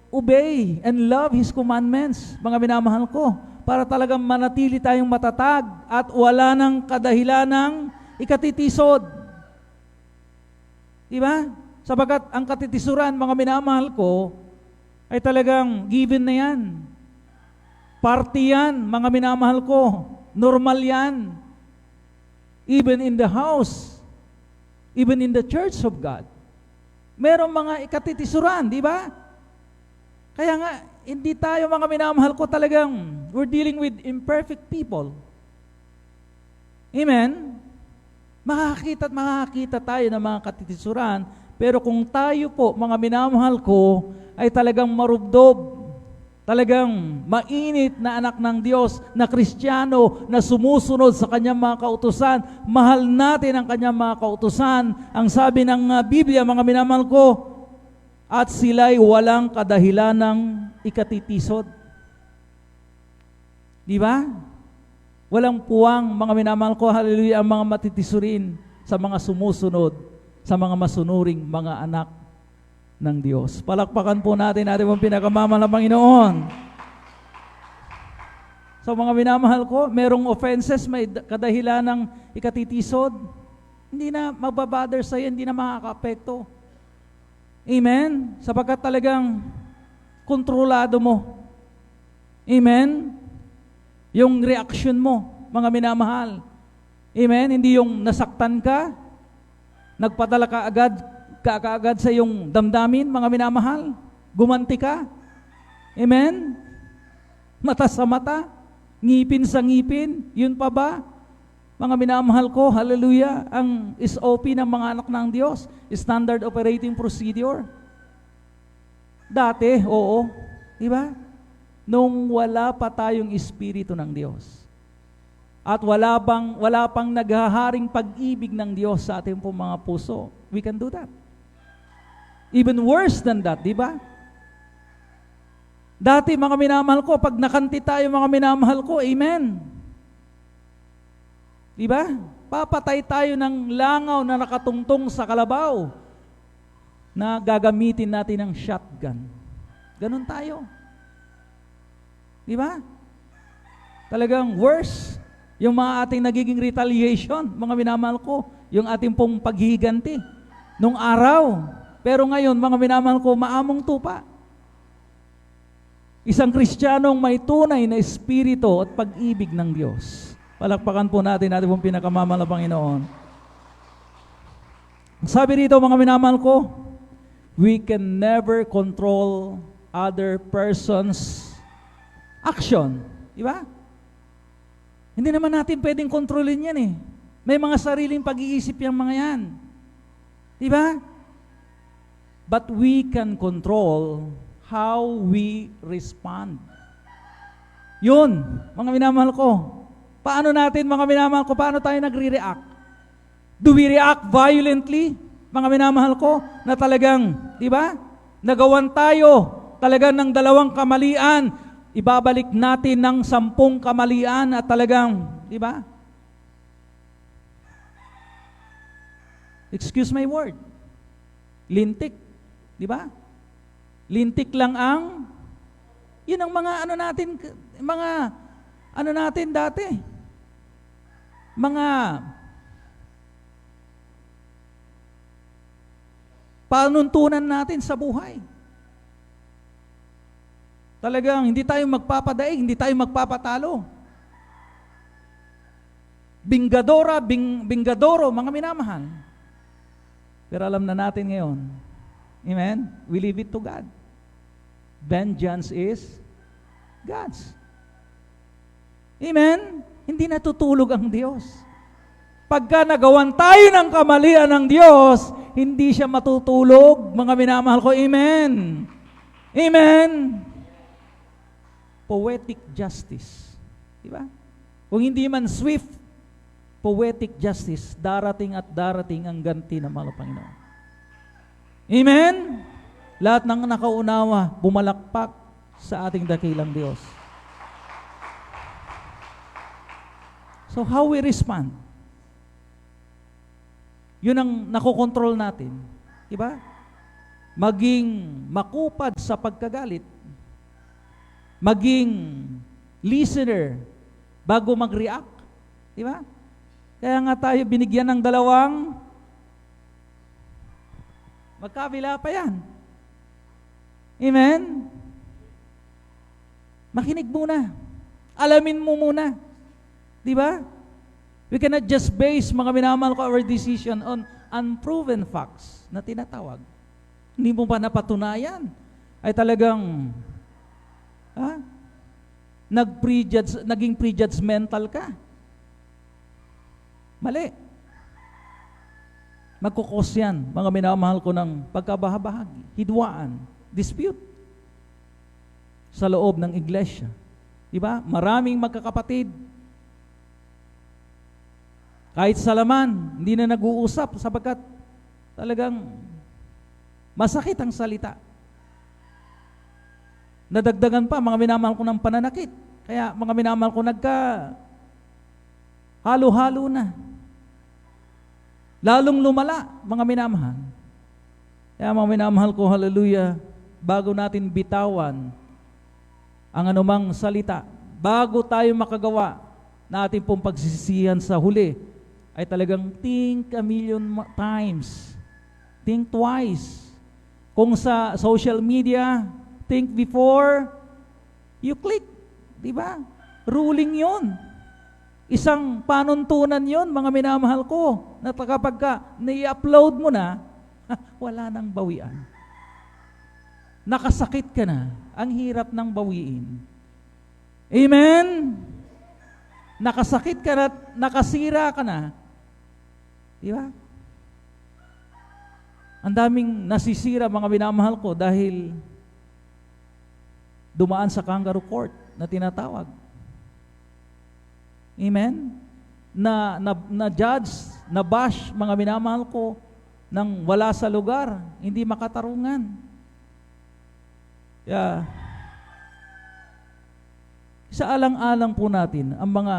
obey and love His commandments, mga minamahal ko, para talagang manatili tayong matatag at wala ng kadahilan ng ikatitisod. Diba? Sabagat ang katitisuran, mga minamahal ko, ay talagang given na yan. Party yan, mga minamahal ko. Normal yan. Even in the house, even in the church of God. Merong mga ikatitisuran, di ba? Kaya nga, hindi tayo, mga minamahal ko, talagang we're dealing with imperfect people. Amen? Makakita at makakita tayo ng mga katitisuran, pero kung tayo po, mga minamahal ko, ay talagang marubdob, talagang mainit na anak ng Diyos, na Kristiyano, na sumusunod sa kanyang mga kautusan, mahal natin ang kanyang mga kautusan. Ang sabi ng Biblia, mga minamahal ko, at sila'y walang kadahilan ng ikatitisod. Di ba? Walang puwang, mga minamahal ko, hallelujah, ang mga matitisurin sa mga sumusunod, sa mga masunuring mga anak ng Diyos. Palakpakan po natin pong pinakamamahal na Panginoon. So mga minamahal ko, merong offenses, may kadahilan ng ikatitisod, hindi na magbabother sa'yo, hindi na makaka-apekto. Amen? Sapagkat talagang kontrolado mo. Amen? Yung reaction mo, mga minamahal. Amen? Hindi yung nasaktan ka, nagpadala ka agad sa iyong damdamin, mga minamahal. Gumanti ka. Amen? Mata sa mata, ngipin sa ngipin, yun pa ba? Mga minamahal ko, hallelujah, ang SOP ng mga anak ng Diyos, Standard Operating Procedure. Dati, oo, di ba? Nung wala pa tayong Espiritu ng Diyos. At wala pang naghaharing pag-ibig ng Diyos sa ating pong mga puso. We can do that. Even worse than that, di ba? Dati, mga minamahal ko, pag nakanti tayo, mga minamahal ko, amen. Di ba? Papatay tayo ng langaw na nakatungtong sa kalabaw na gagamitin natin ng shotgun. Ganon tayo. Di ba? Talagang worse. Yung mga ating nagiging retaliation, mga minamahal ko, yung ating pong paghihiganti nung araw. Pero ngayon, mga minamahal ko, maamong tupa. Isang Kristiyanong may tunay na espiritu at pag-ibig ng Diyos. Palakpakan po natin pong pinakamamahal na Panginoon. Sabi rito, mga minamahal ko, we can never control other person's action. Di ba? Hindi naman natin pwedeng kontrolin yan eh. May mga sariling pag-iisip yung mga yan. Di ba? But we can control how we respond. Yun, mga minamahal ko. Paano natin, mga minamahal ko, paano tayo nagre-react? Do we react violently, mga minamahal ko, na talagang, di ba? Nagawan tayo talagang ng 2 kamalian, ibabalik natin ng 10 kamalian at talagang, di ba? Excuse my word. Lintik, di ba? Lintik lang ang, yun ang mga ano natin dati. Mga panuntunan natin sa buhay. Talagang hindi tayo magpapadaig, hindi tayo magpapatalo. Bingadoro, mga minamahal. Pero alam na natin ngayon, amen? We leave it to God. Vengeance is God's. Amen? Hindi natutulog ang Diyos. Pagka nagawan tayo ng kamalian ng Diyos, hindi siya matutulog, mga minamahal ko. Amen? Amen? Poetic justice. Diba? Kung hindi man swift, poetic justice, darating at darating ang ganti ng mga Panginoon. Amen? Lahat ng nakaunawa, bumalakpak sa ating dakilang Diyos. So how we respond? Yun ang nakokontrol natin. Diba? Maging makupad sa pagkagalit. Maging listener bago mag-react. Diba? Kaya nga tayo binigyan ng 2. Magkabila pa yan. Amen? Makinig muna. Alamin mo muna. Di ba? We cannot just base, mga minamahal ko, our decision on unproven facts na tinatawag. Hindi mo pa napatunayan. Ay talagang naging prejudgmental ka. Mali. Magkukos yan, mga minamahal ko, ng pagkabahabahagi, hidwaan, dispute sa loob ng iglesia. Diba? Maraming magkakapatid. Kahit sa laman, hindi na nag-uusap sapagkat talagang masakit ang salita. Nadagdagan pa, mga minamahal ko, ng pananakit. Kaya mga minamahal ko, halo-halo na. Lalong lumala, mga minamahal. Kaya mga minamahal ko, hallelujah, bago natin bitawan ang anumang salita, bago tayo makagawa na ating pong pagsisisihan sa huli, ay talagang think a million times. Think twice. Kung sa social media, think before you click. Diba? Ruling yon. Isang panuntunan yon, mga minamahal ko, na kapag nai-upload mo na, wala nang bawian. Nakasakit ka na. Ang hirap ng bawiin. Amen? Nakasakit ka na, nakasira ka na. Diba? Ang daming nasisira, mga minamahal ko, dahil dumaan sa kangaroo court na tinatawag. Amen? Na judge, na bash, mga minamahal ko, nang wala sa lugar, hindi makatarungan. Yeah. Sa alang-alang po natin ang mga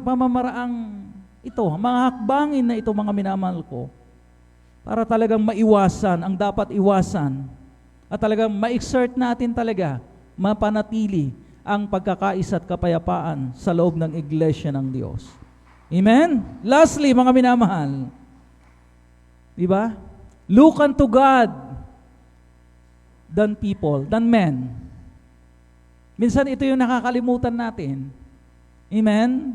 pamamaraang ito, mga hakbangin na ito, mga minamahal ko, para talagang maiwasan ang dapat iwasan at talagang ma-exert natin talaga, mapanatili ang pagkakaisa at kapayapaan sa loob ng iglesia ng Diyos. Amen? Lastly, mga minamahal, diba? Look unto God than people, than men. Minsan ito yung nakakalimutan natin. Amen?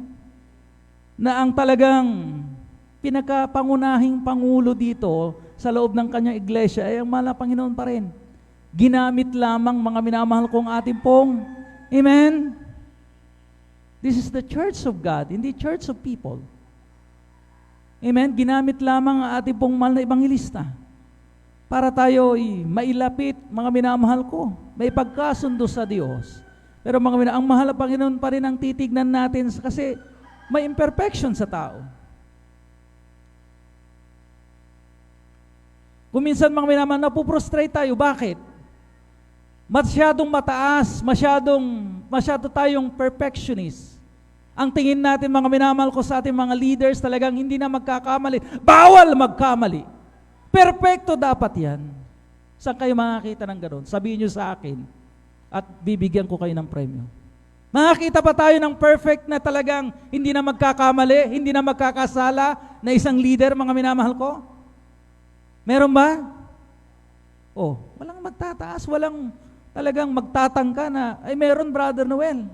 Na ang talagang pinakapangunahing pangulo dito sa loob ng kanyang iglesia ay ang mahal na Panginoon pa rin. Ginamit lamang, mga minamahal kong ating pong, amen? This is the church of God, hindi church of people. Amen? Ginamit lamang ang ating pong mahal na ebanghelista para tayo mailapit, mga minamahal ko, may pagkasundo sa Diyos. Pero ang mahal na Panginoon pa rin ang titignan natin kasi may imperfection sa tao. Kung minsan mga minamahal, napuprostrate tayo. Bakit? Masyadong mataas, masyado tayong perfectionist. Ang tingin natin mga minamahal ko sa ating mga leaders talagang hindi na magkakamali. Bawal magkamali. Perfecto dapat yan. Saan kayo makakita ng gano'n? Sabihin nyo sa akin at bibigyan ko kayo ng premyo. Makakita pa tayo ng perfect na talagang hindi na magkakamali, hindi na magkakasala na isang leader, mga minamahal ko? Meron ba? Oh, walang magtataas, walang talagang magtatangka na, ay meron, Brother Noel.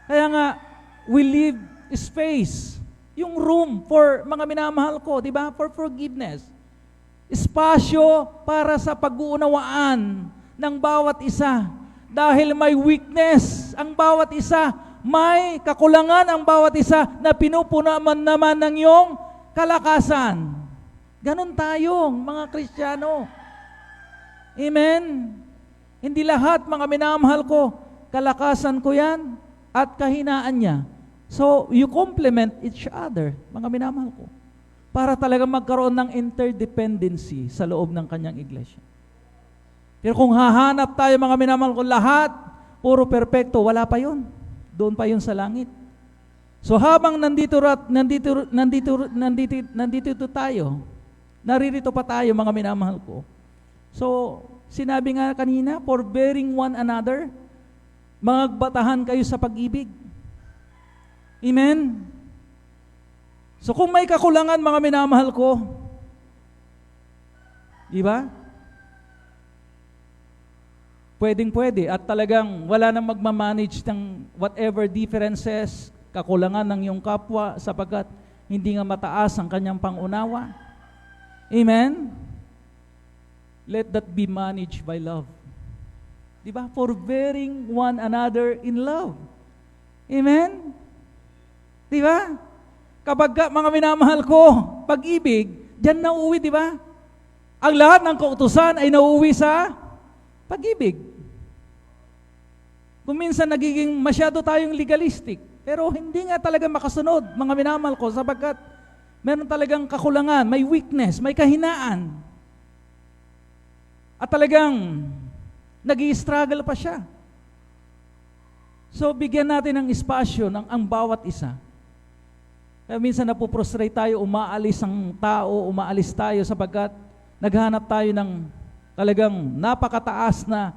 Kaya nga, we leave space, yung room for mga minamahal ko, di ba? For forgiveness. Espasyo para sa pag-uunawaan ng bawat isa. Dahil may weakness ang bawat isa, may kakulangan ang bawat isa na pinupunaman naman ng iyong kalakasan. Ganon tayong mga Kristiyano. Amen? Hindi lahat, mga minamahal ko, kalakasan ko yan at kahinaan niya. So, you complement each other, mga minamahal ko, para talaga magkaroon ng interdependency sa loob ng kanyang iglesia. Pero kung hahanap tayo, mga minamahal ko, lahat, puro perpekto, wala pa yun. Doon pa yun sa langit. So habang nandito tayo, naririto pa tayo, mga minamahal ko. So, sinabi nga kanina, forbearing one another, magbatahan kayo sa pag-ibig. Amen? So kung may kakulangan, mga minamahal ko, di ba? Pwedeng-pwede at talagang wala nang magmamanage ng whatever differences, kakulangan ng iyong kapwa sapagkat hindi nga mataas ang kanyang pangunawa. Amen? Let that be managed by love. Diba? Forbearing one another in love. Amen? Diba? Kapag mga minamahal ko, pag-ibig, dyan nauuwi, diba? Ang lahat ng kautusan ay nauuwi sa pag-ibig. Kung minsan nagiging masyado tayong legalistic, pero hindi nga talaga makasunod, mga minamahal ko, sapagkat meron talagang kakulangan, may weakness, may kahinaan. At talagang nag-i-struggle pa siya. So, bigyan natin ng espasyo ng ang bawat isa. Kaya minsan napuprostrate tayo, umaalis ang tao, umaalis tayo sapagkat naghanap tayo ng talagang napakataas na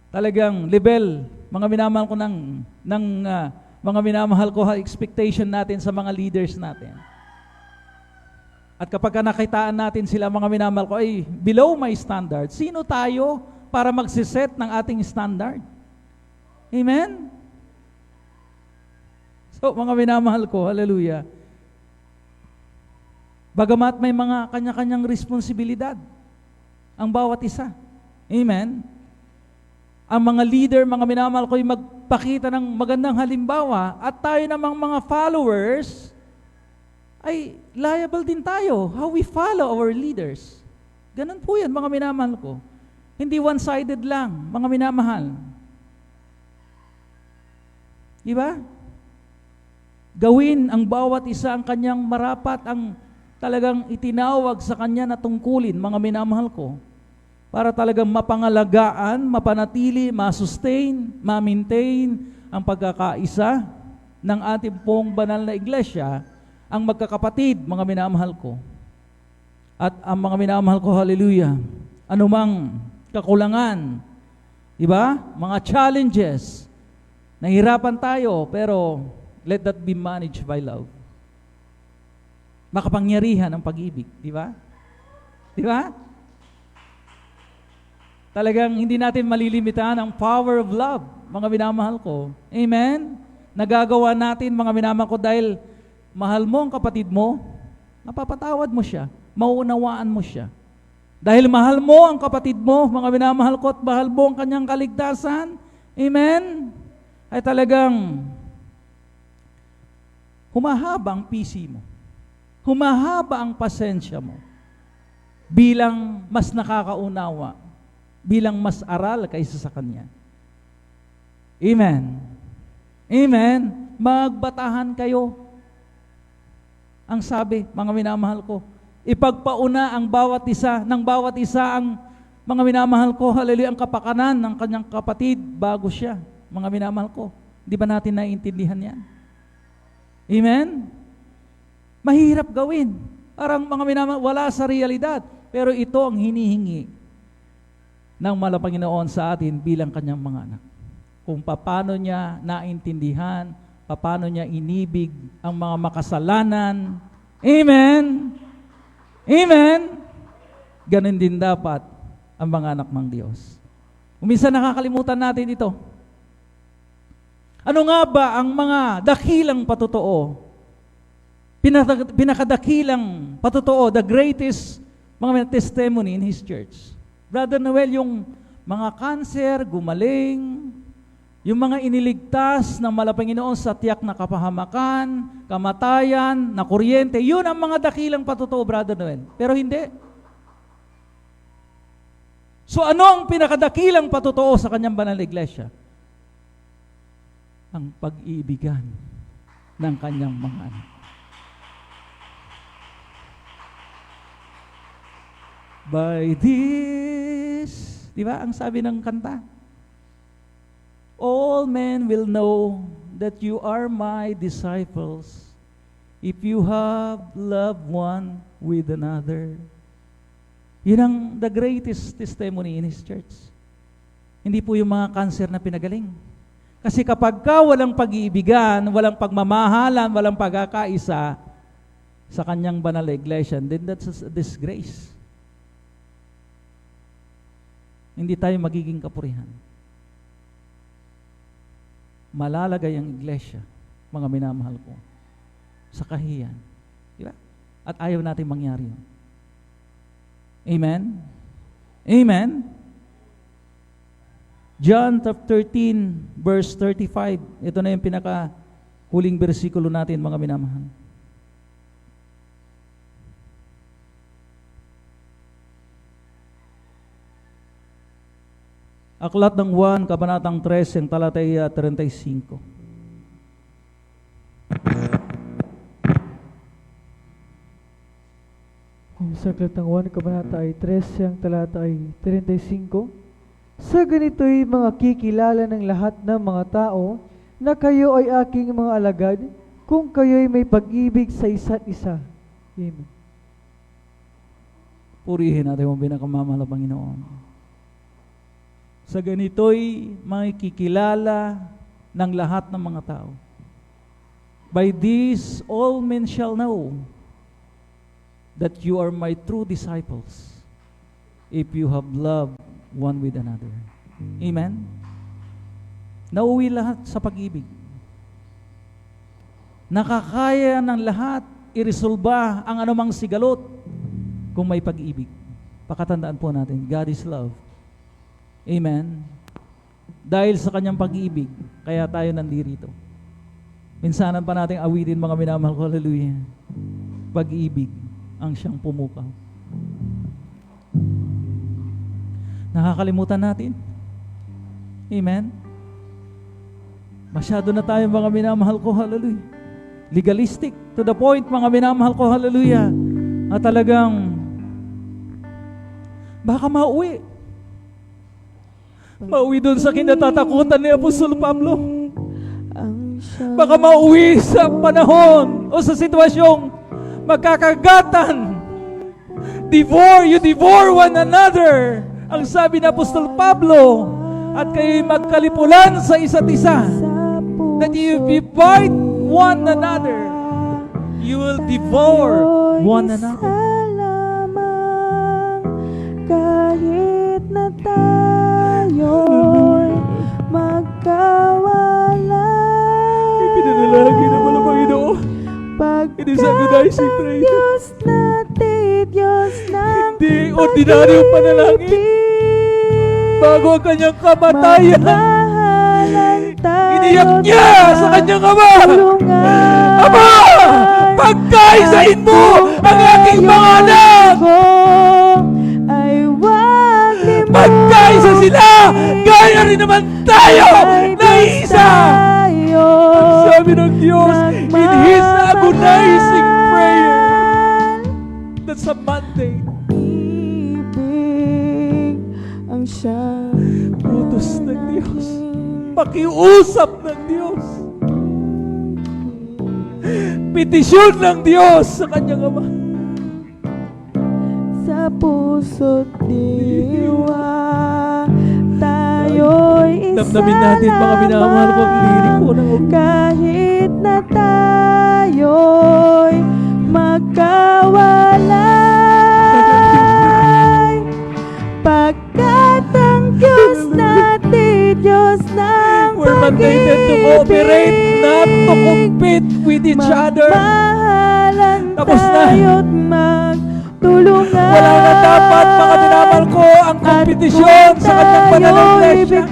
talagang level, mga minamahal ko mga minamahal ko expectation natin sa mga leaders natin. At kapag nakitaan natin sila, mga minamahal ko, ay below my standard, sino tayo para magsiset ng ating standard? Amen? So, mga minamahal ko, hallelujah. Bagamat may mga kanya-kanyang responsibilidad ang bawat isa. Amen? Ang mga leader, mga minamahal ko, ay magpakita ng magandang halimbawa at tayo namang mga followers ay liable din tayo. How we follow our leaders. Ganun po yan, mga minamahal ko. Hindi one-sided lang, mga minamahal. Diba? Gawin ang bawat isa ang kanyang marapat, ang talagang itinawag sa kanya na tungkulin, mga minamahal ko, para talagang mapangalagaan, mapanatili, masustain, ma-maintain ang pagkakaisa ng ating pong banal na iglesia, ang magkakapatid, mga minamahal ko. At ang mga minamahal ko, hallelujah, anumang kakulangan, diba? Mga challenges, nahihirapan tayo, pero let that be managed by love. Makapangyarihan ang pag-ibig, di ba? Di ba? Talagang hindi natin malilimitan ang power of love, mga minamahal ko. Amen? Nagagawa natin, mga minamahal ko, dahil mahal mo ang kapatid mo, mapapatawad mo siya, mauunawaan mo siya. Dahil mahal mo ang kapatid mo, mga minamahal ko, at mahal mo ang kanyang kaligtasan, amen? Ay talagang humahaba ang PC mo. Humahaba ang pasensya mo bilang mas nakakaunawa, bilang mas aral kaysa sa Kanya. Amen. Amen. Magbatahan kayo. Ang sabi, mga minamahal ko, ipagpauna ang bawat isa, ng bawat isa ang mga minamahal ko, hallelujah, ang kapakanan ng kanyang kapatid bago siya. Mga minamahal ko, di ba natin naiintindihan yan? Amen? Mahirap gawin. Parang mga minamahal, wala sa realidad. Pero ito ang hinihingi ng Panginoon sa atin bilang kanyang mga anak. Kung paano niya naintindihan, paano niya inibig ang mga makasalanan. Amen? Amen? Ganon din dapat ang mga anak ng Diyos. Minsan nakakalimutan natin ito. Ano nga ba ang mga dakilang patotoo? Pinakadakilang patotoo, the greatest mga testimony in His church. Brother Noel, yung mga cancer, gumaling, yung mga iniligtas ng Panginoon sa tiyak na kapahamakan, kamatayan, na kuryente, yun ang mga dakilang patotoo, Brother Noel. Pero hindi. So ano ang pinakadakilang patotoo sa kanyang banal na iglesia? Ang pag-iibigan ng kanyang mga anak. By this, di ba ang sabi ng kanta? All men will know that you are my disciples if you have loved one with another. Yun ang the greatest testimony in His church. Hindi po yung mga cancer na pinagaling. Kasi kapag walang pag-iibigan, walang pagmamahalan, walang pagkakaisa sa kanyang banal na iglesia, then that's a disgrace. Hindi tayo magiging kapurihan. Malalagay ang iglesia, mga minamahal ko, sa kahiyan. Di ba? At ayaw natin mangyari yun. Amen? Amen? John 13, verse 35. Ito na yung pinaka-huling bersikulo natin, mga minamahal. Aklat ng Juan, Kabanatang 3, ang talatay 35. Sa aklat ng 1, kabanata ay 13, ang talata ay 35. Sa ganito'y mga kikilala ng lahat ng mga tao na kayo ay aking mga alagad kung kayo'y may pag-ibig sa isa't isa. Amen. Purihin natin ang pinakamamahal na Panginoon. Sa ganito'y makikilala ng lahat ng mga tao. By this, all men shall know that you are my true disciples if you have loved one with another. Amen? Nauwi lahat sa pag-ibig. Nakakaya ng lahat iresolba ang anumang sigalot kung may pag-ibig. Pakatandaan po natin, God is love. Amen? Dahil sa kanyang pag-ibig, kaya tayo nandirito. Minsanan pa natin awitin, mga minamahal ko, hallelujah. Pag-ibig ang siyang pumukaw. Nakakalimutan natin. Amen? Masyado na tayo, mga minamahal ko, hallelujah. Legalistic to the point, mga minamahal ko, hallelujah. Na talagang baka mauwi. Mauwi doon sa kinatatakutan ni Apostol Pablo. Baka mauwi sa panahon o sa sitwasyong magkakagatan. You devour one another. Ang sabi ni Apostol Pablo, at kayo'y magkalipulan sa isa't isa. That you divide one another. You will devour one another. Kahit na tayo'y magkawala, Ipinanalangin naman ang Panginoon. It is agonizing prayer. Diyos natin, Diyos ng Hindi ordinaryong panalangin. Bago ang kanyang kamatayan, magmahalan tayo iniyak niya sa kanyang ama. tulungan Ama, pagkaisahin mo ang aking mga anak. ko ay huwag limutin. Magkaisa sila, gaya rin naman tayo na isa. Sabi ng Diyos in His agonizing prayer. That's a mandate. Ibig ang siyang Utos ng Diyos. Pakiusap ng Diyos. Petisyon ng Diyos sa kanyang Ama. sa puso't diwa. Tayo'y isa Damdamin natin mga minamahal ko ang liriko ng kahit na tayo'y magkawalay. Pagkat ang Diyos natin, Diyos ng We're mandated to cooperate, not to compete with each other. Magmahalan Tapos na. tayo't magtulungan. Wala na dapat mga minamahal ko ang kompetisyon sa kanyang banal na iglesia.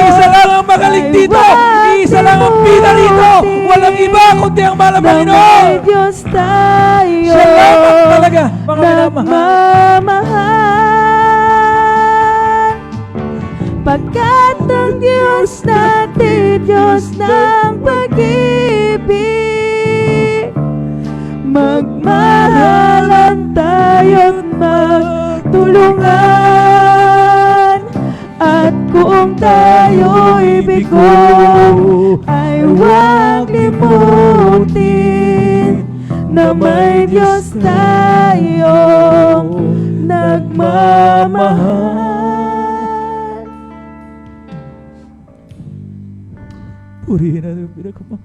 Isa lang ang magaling dito. Isa lang ang pila dito. Walang iba kundi ang mahal na Panginoon. May Diyos tayo. Siya lamang talaga mga minamahal. Nagmamahal. Pagkat ang Diyos natin, Diyos ng pag-ibig. Magmahalan tayo't magtulungan. At kung tayo'y bigo, ay huwag limutin na may Diyos tayong nagmamahal. Purihin natin ang pinakamang.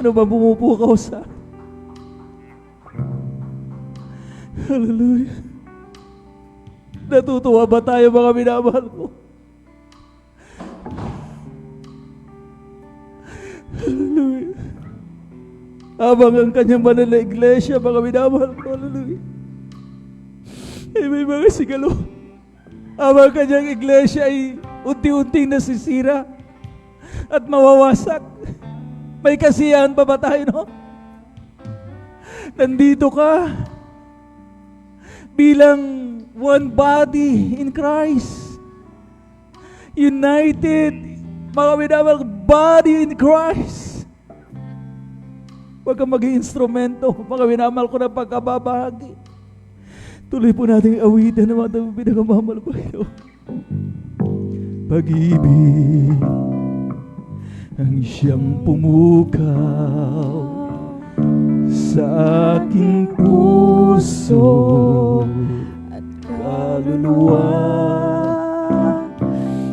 Ano ba bumupukaw sa akin? Hallelujah. Natutuwa ba tayo mga minamahal ko? Hallelujah. Habang ang kanyang banal na iglesia, mga minamahal ko, hallelujah. Ay may mga sigalo. Habang ang kanyang iglesia ay unti-unting nasisira at mawawasak. May kasiyahan pa ba tayo, no? Nandito ka bilang one body in Christ. United, mga minamahal, body in Christ. Huwag kang maging instrumento, mga minamahal ko na pagkababahagi. Tuloy po natin awitan ng mga pinakamamahal ko. Pag-ibig ang siyang pumukaw sa aking puso at kaluluwa,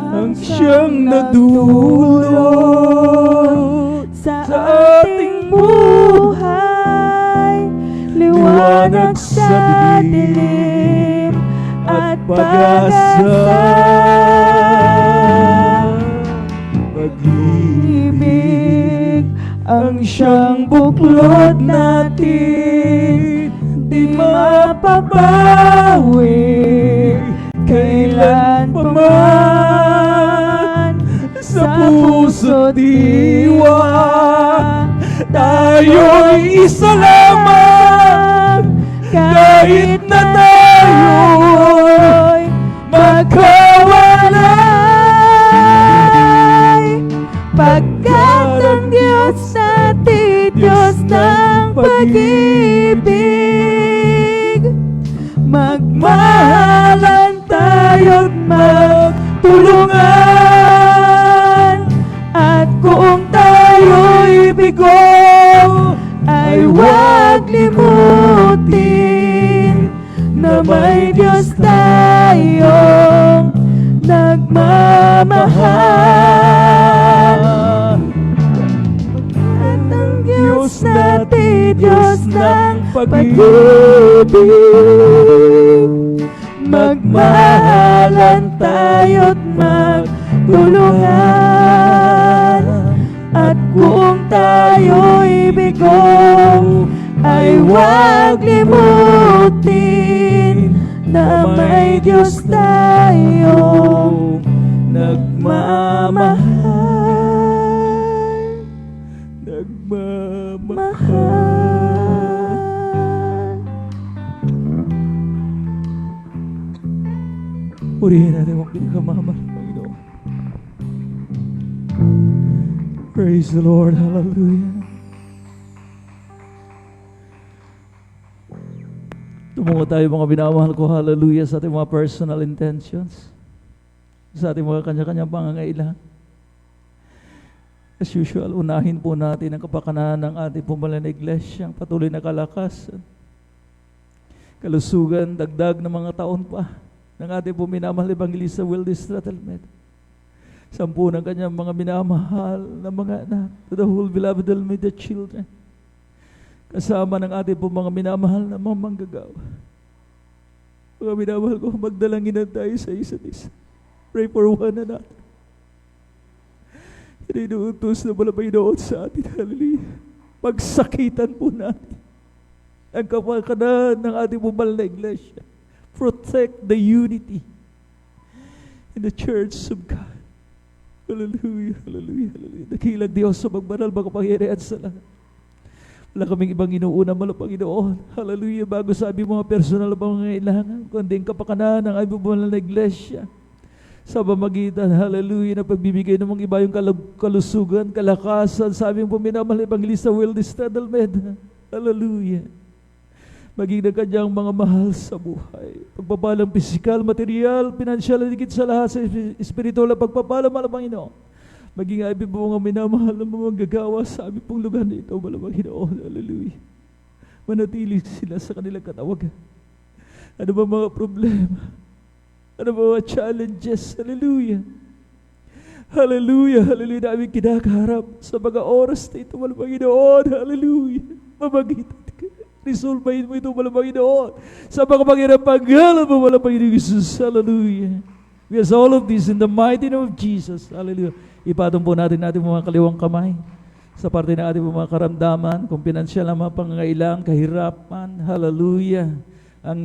ang siyang nadulot Sa sa ating buhay, liwanag sa dilim at pag-asa. Pag-ibig ang siyang buklod natin, di mapapawi kailan pa man. Sa puso't diwa, tayo'y isa lamang, kahit na tayo'y magkawalay. Pagkat ang Diyos natin, Diyos ng pag-ibig. Magmahalan tayo't magtulungan. At kung tayo'y bigo, ay huwag limutin na may Diyos tayong nagmamahal. At ang Diyos natin, Diyos ng pag-ibig. Magmahalan tayo't magtulungan. At kung tayo'y bigo, ay huwag limutin na may Diyos tayong nagmamahal, nagmamahal. Purihin natin ang pinakamamahal, Panginoon. Praise the Lord, hallelujah. Tumungo tayo mga binamahal ko, hallelujah, sa ating mga personal intentions, sa ating mga kanya-kanyang pangangailangan. As usual, unahin po natin ang kapakanan ng ating pumalan na iglesia, ang patuloy na kalakasan, kalusugan, dagdag ng mga taon pa ng ating po minamahal Evangelista Wildis Rattlemed. 10 ng kanyang mga minamahal na mga anak, to the whole beloved Almeida children, kasama ng ating po mga minamahal na mga manggagawa. Mga minamahal ko, magdalanginan tayo sa isa't isa. Pray for one another. Inuutos na wala Panginoon sa atin. Hallelujah. Pagsakitan po natin ang kapakanan ng ating bumal na iglesia. Protect the unity in the church of God. Hallelujah, hallelujah, hallelujah. Dakilang Diyos sa magbanal, makapangyarihan sa lahat. Wala kaming ibang inuuna malo, Panginoon. Hallelujah, bago sa aming mga personal na pangangailangan, kundi ang kapakanan ng aming bumal na iglesia. Sa pamagitan, hallelujah, na pagbibigay ng mga iba yung kalusugan, kalakasan sa aming puminamahal Evangelista Wildis Rattlemed. Hallelujah. Maging na kanyang mga mahal sa buhay. Pagpapalang pisikal, material, pinansyal, at higit sa lahat sa espiritual na pagpapalang, Panginoon. Maging ay po mga minamahal na mga gagawa sa aming pong lugar na ito, Panginoon. Hallelujah. Manatili sila sa kanilang katawagan. Ano ba mga problema? Ano ba mga challenges? Hallelujah. Hallelujah. Hallelujah na aming kinakaharap sa mga oras na ito, Panginoon. Hallelujah. Mamagitan ka. Resolvahin mo ito, Panginoon. Sa mga pangyayang panggalan mo, Panginoon Jesus. Hallelujah. We ask all of this in the mighty name of Jesus. Hallelujah. Ipatong po natin mga kaliwang kamay sa parte ng ating mga karamdaman, kung pinansyal na mga pangangailangan, kahirapan. Hallelujah. Ang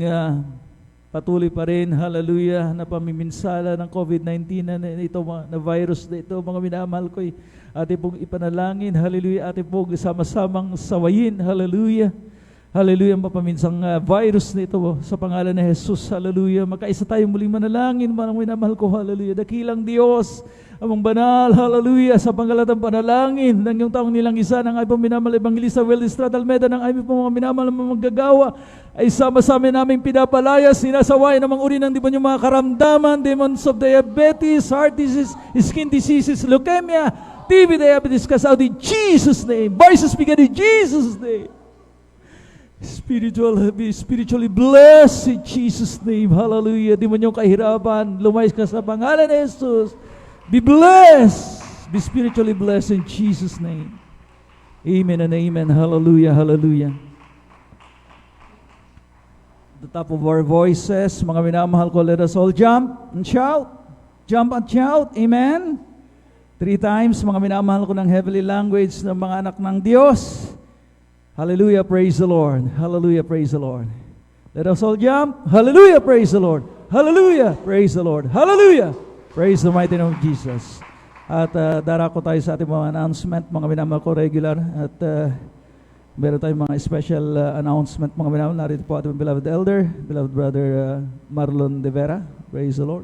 patuloy pa rin, hallelujah, na pamiminsala ng COVID-19 na ito, na virus na ito, mga minamahal ko, ating pong ipanalangin, hallelujah, ating pong sama-samang sawayin, hallelujah, hallelujah, mapaminsang virus na ito, sa pangalan ni Jesus, hallelujah, magkaisa tayong muling manalangin, mga minamahal ko, hallelujah, dakilang Diyos, among banal, hallelujah, sa pangalatang panalangin ng yung taong nilang isa ng ay minamahal Evangelista Wildis Rattlemed ng ay mga minamahal na magagawa ay sama-sama namin pinapalaya, sinasaway ng mga uri ng demonyo, mga karamdaman, demons of diabetes, heart disease, skin diseases, leukemia, TB, diabetes, cast out in Jesus' name. Voices begin in Jesus' name. Spiritually blessed in Jesus' name. Hallelujah. Demonyong kahirapan, lumayas ka sa pangalan ni Jesus. Be blessed. Be spiritually blessed in Jesus' name. Amen and amen. Hallelujah, hallelujah. At the top of our voices, mga minamahal ko, let us all jump and shout. Jump and shout. Amen. 3 times, mga minamahal ko ng heavenly language ng mga anak ng Diyos. Hallelujah, praise the Lord. Hallelujah, praise the Lord. Let us all jump. Hallelujah, praise the Lord. Hallelujah, praise the Lord. Hallelujah. Praise the mighty name of Jesus. At darako tayo sa ating mga announcement, mga minamahal ko regular. At meron tayong mga special announcement, mga minamahal. Narito po ating beloved elder, beloved brother Marlon De Vera. Praise the Lord.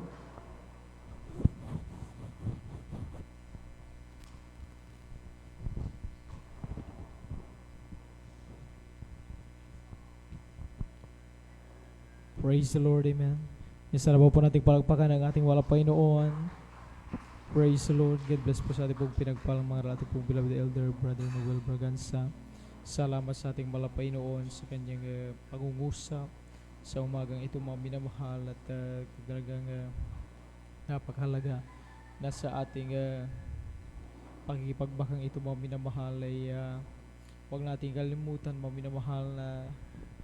Praise the Lord, amen. Isa na po nating palagpakan ang ating walang Panginoon. Praise the Lord. God bless po sa ating pong pinagpalang mga ating pong beloved elder, Brother Noel Braganza. Salamat sa ating walang Panginoon sa kanyang pangungusap sa umagang ito, mga minamahal, at talagang napakahalaga na sa ating pakikipagbakang ito, mga minamahal, ay huwag nating kalimutan, mga minamahal, na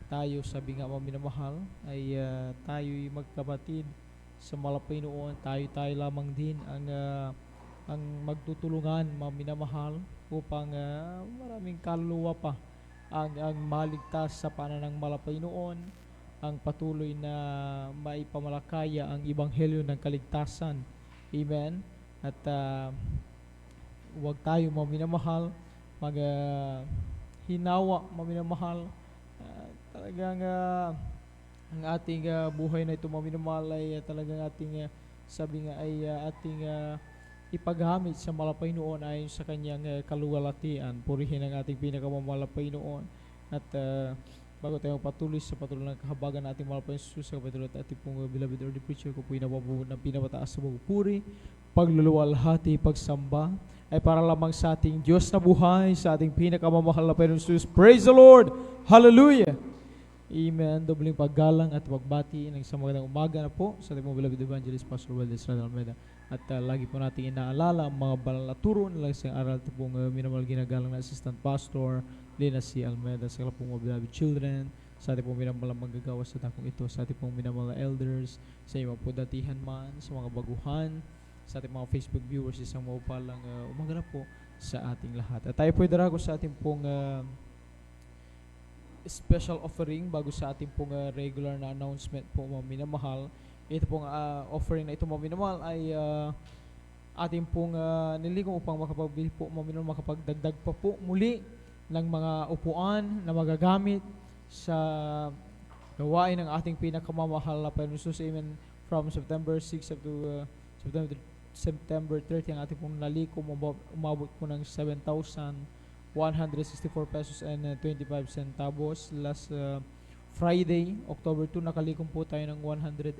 tayo, sabi nga mga minamahal, ay tayo'y magkapatid sa Malapaynoon. Tayo lamang din ang magtutulungan, mga minamahal, upang maraming kaluluwa pa ang maligtas sa pananang Malapaynoon, ang patuloy na maipamalakaya ang ebanghelyo ng kaligtasan Amen. At huwag tayo mga minamahal, hinawa mga minamahal. Talagang ang ating buhay na ito mga minamahal ay talagang ating sabi nga ay ating ipagamit sa malapay noon ayon sa kanyang kaluwalhatian. Purihin ang ating pinakamamalampay noon. At bago tayo patuloy sa patuloy ng kahabagan ng ating malapay Jesus, sa kapatuloy at ating pong beloved Lord preacher ko po inababawod ng pinapataas sa pagpupuri, pagluluwalhati, pagsamba ay para lamang sa ating Diyos na buhay, sa ating pinakamamahal na Panginoon Jesus. Praise the Lord! Hallelujah! Amen. Dobling paggalang at pagbati ng isang magandang umaga na po sa ating mga beloved evangelist Pastor Weldes Almeida. At lagi po natin inaalala ang mga banal na turo na isang aral ito pong minamahal ginagalang na Assistant Pastor Lina C. Almeida, sa pong mga beloved children, sa ating pong minamahal manggagawa sa dakong ito, sa ating pong minamahal elders, sa mga po datihan man, sa mga baguhan, sa ating mga Facebook viewers, isang maupalang umaga na po sa ating lahat. At tayo po darago sa ating pong special offering bago sa ating pong regular na announcement po mga minamahal. Ito pong offering na ito mga minamahal ay ating pong niligong upang makapabili po mga minamahal, makapagdagdag pa po muli ng mga upuan na magagamit sa gawain ng ating pinakamamahal na Panginoon Jesus. Amen. From September 6 up to September 30 ang ating pong nalikom umabot po ng 7,164 pesos and 25 centavos. Last Friday, October 2, nakalikom po tayo ng 108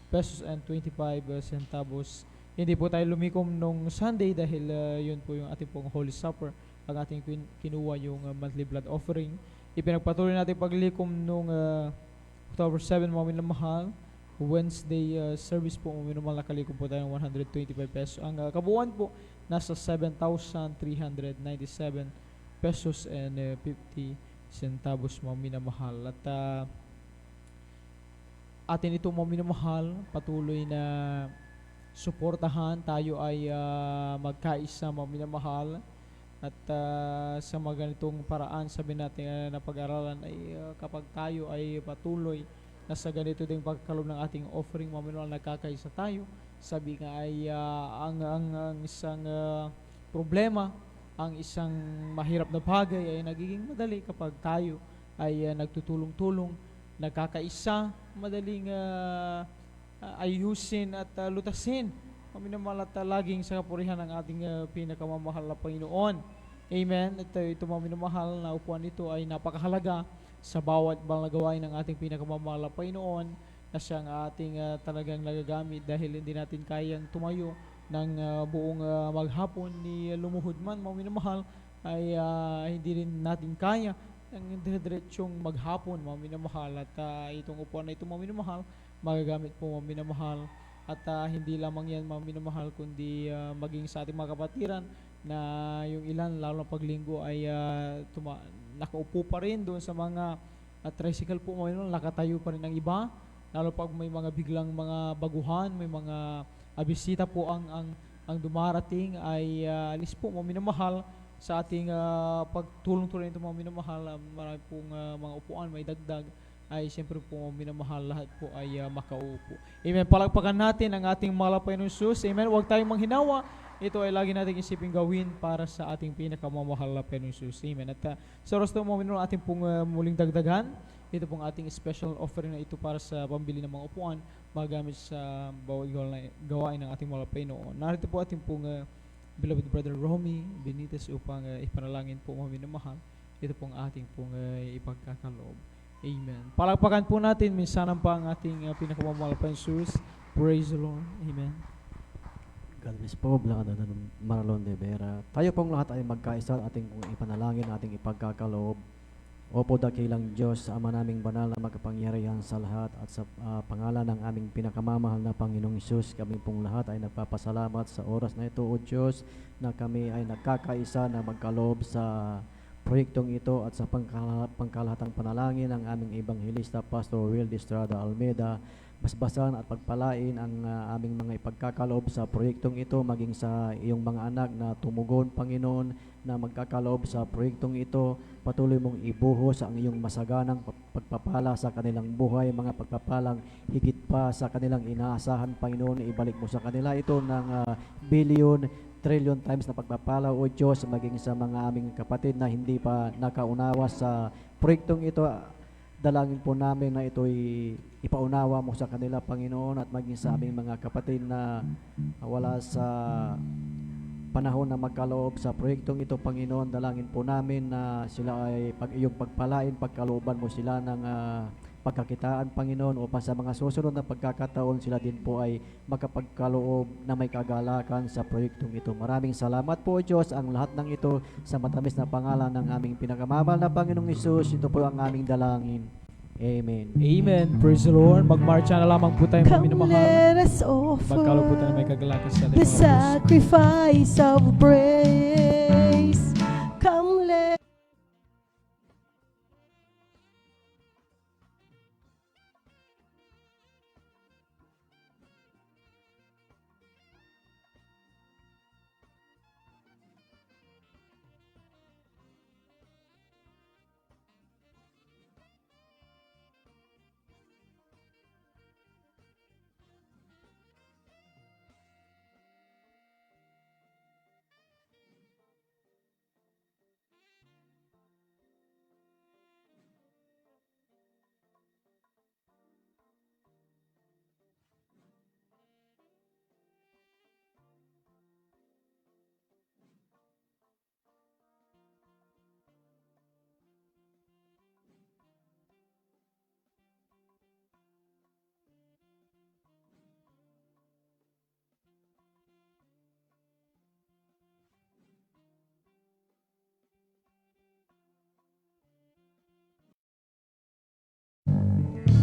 pesos and 25 centavos. Hindi po tayo lumikom nung Sunday dahil yun po yung ating pong Holy Supper, ang ating kinuha yung monthly blood offering. Ipinagpatuloy natin paglikom nung October 7, mga minamahal. Wednesday service po, mga minamahal, nakalikom po tayo ng 125 pesos. Ang kabuuan po, nasa 7,397 pesos and 50 centavos, mga minamahal. At atin ito mga minamahal, patuloy na suportahan. Tayo ay magkaisa mga minamahal. At sa mga ganitong paraan, sabi natin na pag-aralan ay kapag tayo ay patuloy na sa ganito ding pagkalob ng ating offering, mga minamahal, nagkakaisa tayo. Sabi nga ay ang isang problema, ang isang mahirap na bagay ay nagiging madali kapag tayo ay nagtutulong-tulong, nagkakaisa, madaling ayusin at lutasin. Kami naman at laging sa kapurihan ng ating pinakamamahal na Panginoon. Amen. At ito mga minamahal na upuan nito ay napakahalaga sa bawat banal na gawain ng ating pinakamamahal na Panginoon na siyang ating talagang nagagamit dahil hindi natin kayang tumayo ng buong maghapon ni lumuhod man, mga minamahal, ay hindi rin natin kaya ang dire-diretsyong maghapon, mga minamahal. At itong upuan na ito, mga minamahal, magagamit po, mga minamahal. At hindi lamang yan, mga minamahal, kundi maging sa ating mga kapatiran na yung ilan, lalo na paglinggo, ay nakaupo pa rin doon sa mga tricycle po, mga minamahal, nakatayo pa rin ang iba. Lalo pag may mga biglang mga baguhan, may mga bisita po ang dumarating, ay alis po, mga minamahal, sa ating pagtulong-tulong nito, mga minamahal. Marami pong mga upuan, may dagdag, ay siyempre po minamahal, lahat po ay makaupo. Amen. Palagpakan natin ang ating malapay ng Jesus. Amen. Huwag tayong manghinawa. Ito ay lagi natin isipin gawin para sa ating pinakamamahal na Panginoon Jesus. Amen. At sa oras na mga minamahal, ating pong muling dagdagan. Ito pong ating special offering na ito para sa pambili ng mga upuan, magamit sa bawat gawain ng ating malapay noon. Narito po ating pong beloved brother Romy Benitez upang ipanalangin po mga minamahal. Ito pong ating pong ipagkakaloob. Amen. Palagpakan po natin minsanan pa ang ating pinakamamahal na Jesus. Praise the Lord. Amen. God bless po, Blanca ng Marlon de Vera. Tayo pong lahat ay magkaisa at ating ipanalangin, ating ipagkakaloob. Opo, dakilang Diyos, Ama naming banal na makapangyarihan sa lahat, at sa pangalan ng aming pinakamamahal na Panginoong Hesus, kami pong lahat ay nagpapasalamat sa oras na ito, O Diyos, na kami ay nagkakaisa na magkaloob sa proyektong ito at sa pangkalahatang panalangin ng aming Ebanghelista Pastor Will Estrada Almeida. Basbasan at pagpalain ang aming mga ipagkakaloob sa proyektong ito, maging sa iyong mga anak na tumugon, Panginoon, na magkakaloob sa proyektong ito, patuloy mong ibuhos ang iyong masaganang pagpapala sa kanilang buhay, mga pagpapalang higit pa sa kanilang inaasahan, Panginoon. Ibalik mo sa kanila ito ng billion, trillion times na pagpapala, O Diyos, maging sa mga aming kapatid na hindi pa nakaunawa sa proyektong ito. Dalangin po namin na ito'y ipaunawa mo sa kanila, Panginoon, at maging sa aming mga kapatid na wala sa panahon na magkaloob sa proyektong ito, Panginoon. Dalangin po namin na sila ay iyong pagpalain, pagkalooban mo sila ng pagkakitaan, Panginoon, upang sa mga susunod na pagkakataon sila din po ay makapagkaloob na may kagalakan sa proyektong ito. Maraming salamat po, Diyos, ang lahat ng ito sa matamis na pangalan ng aming pinakamamahal na Panginoong Hesus. Ito po ang aming dalangin. Amen. Amen. Praise the Lord. Magmarcha na lamang po tayo, mga Come minamahal. let us offer Magkalo po tayo na may kagalakan sa ating the mga puso. sacrifice of praise. Come let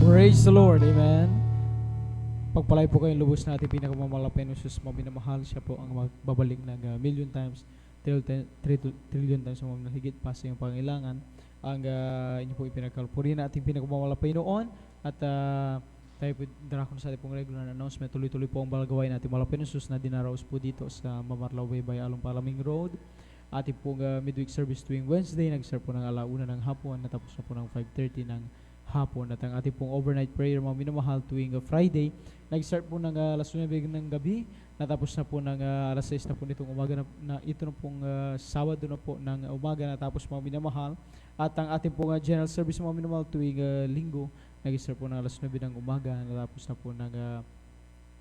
Praise the Lord. Amen. Pagpalay po kayong lubos na ating pinakamalapay ng Diyos, mga minamahal. Siya po ang magbabalik ng million times, trillion times, mga higit pa sa iyong pangailangan. Ang inyo po ipinagkalpuri na ating pinakamalapay noon. At tayo po darakon sa ating pong regular na announcement. Tuloy-tuloy po ang balagawain natin malapay ng Diyos na dinaraos po dito sa Mamarlaw Bay Along Palaming Road. Ating pong midweek service tuwing Wednesday. Nag-start po ng 1:00 ng hapon. Natapos na po ng 5:30 ng hapon. At ang ating pong overnight prayer, mga minamahal, tuwing Friday, nag-start po ng 9:00 ng gabi, natapos na po ng 6:00 na po nitong umaga na ito na pong Sabado na po ng umaga, natapos, mga minamahal. At ang ating pong general service, mga minamahal, tuwing Linggo, nag-start po ng 9:00 ng umaga, natapos na po ng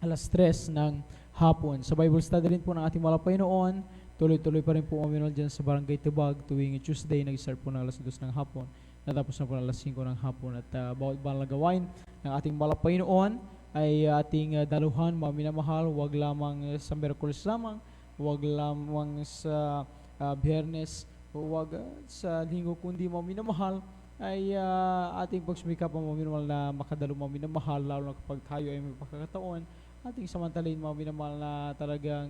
3:00 ng hapon. Sa Bible study rin po ng ating malapay noon, tuloy-tuloy pa rin po, mga minamahal, dyan sa Barangay Tibag, tuwing Tuesday, nag-start po ng 2:00 ng hapon, natapos na po ng 5:00 ng hapon. At bawat balagawain ng ating malapay noon ay ating daluhan, mga minamahal. Huwag lamang sa Miyerkules lamang, huwag lamang sa Biyernes, huwag sa Linggo, kundi, mga minamahal, ay ating pagsumikap, mga minamahal, na makadalo, mga minamahal, lalo na kapag tayo ay may pagkakataon, ating samantalin, mga minamahal, na talagang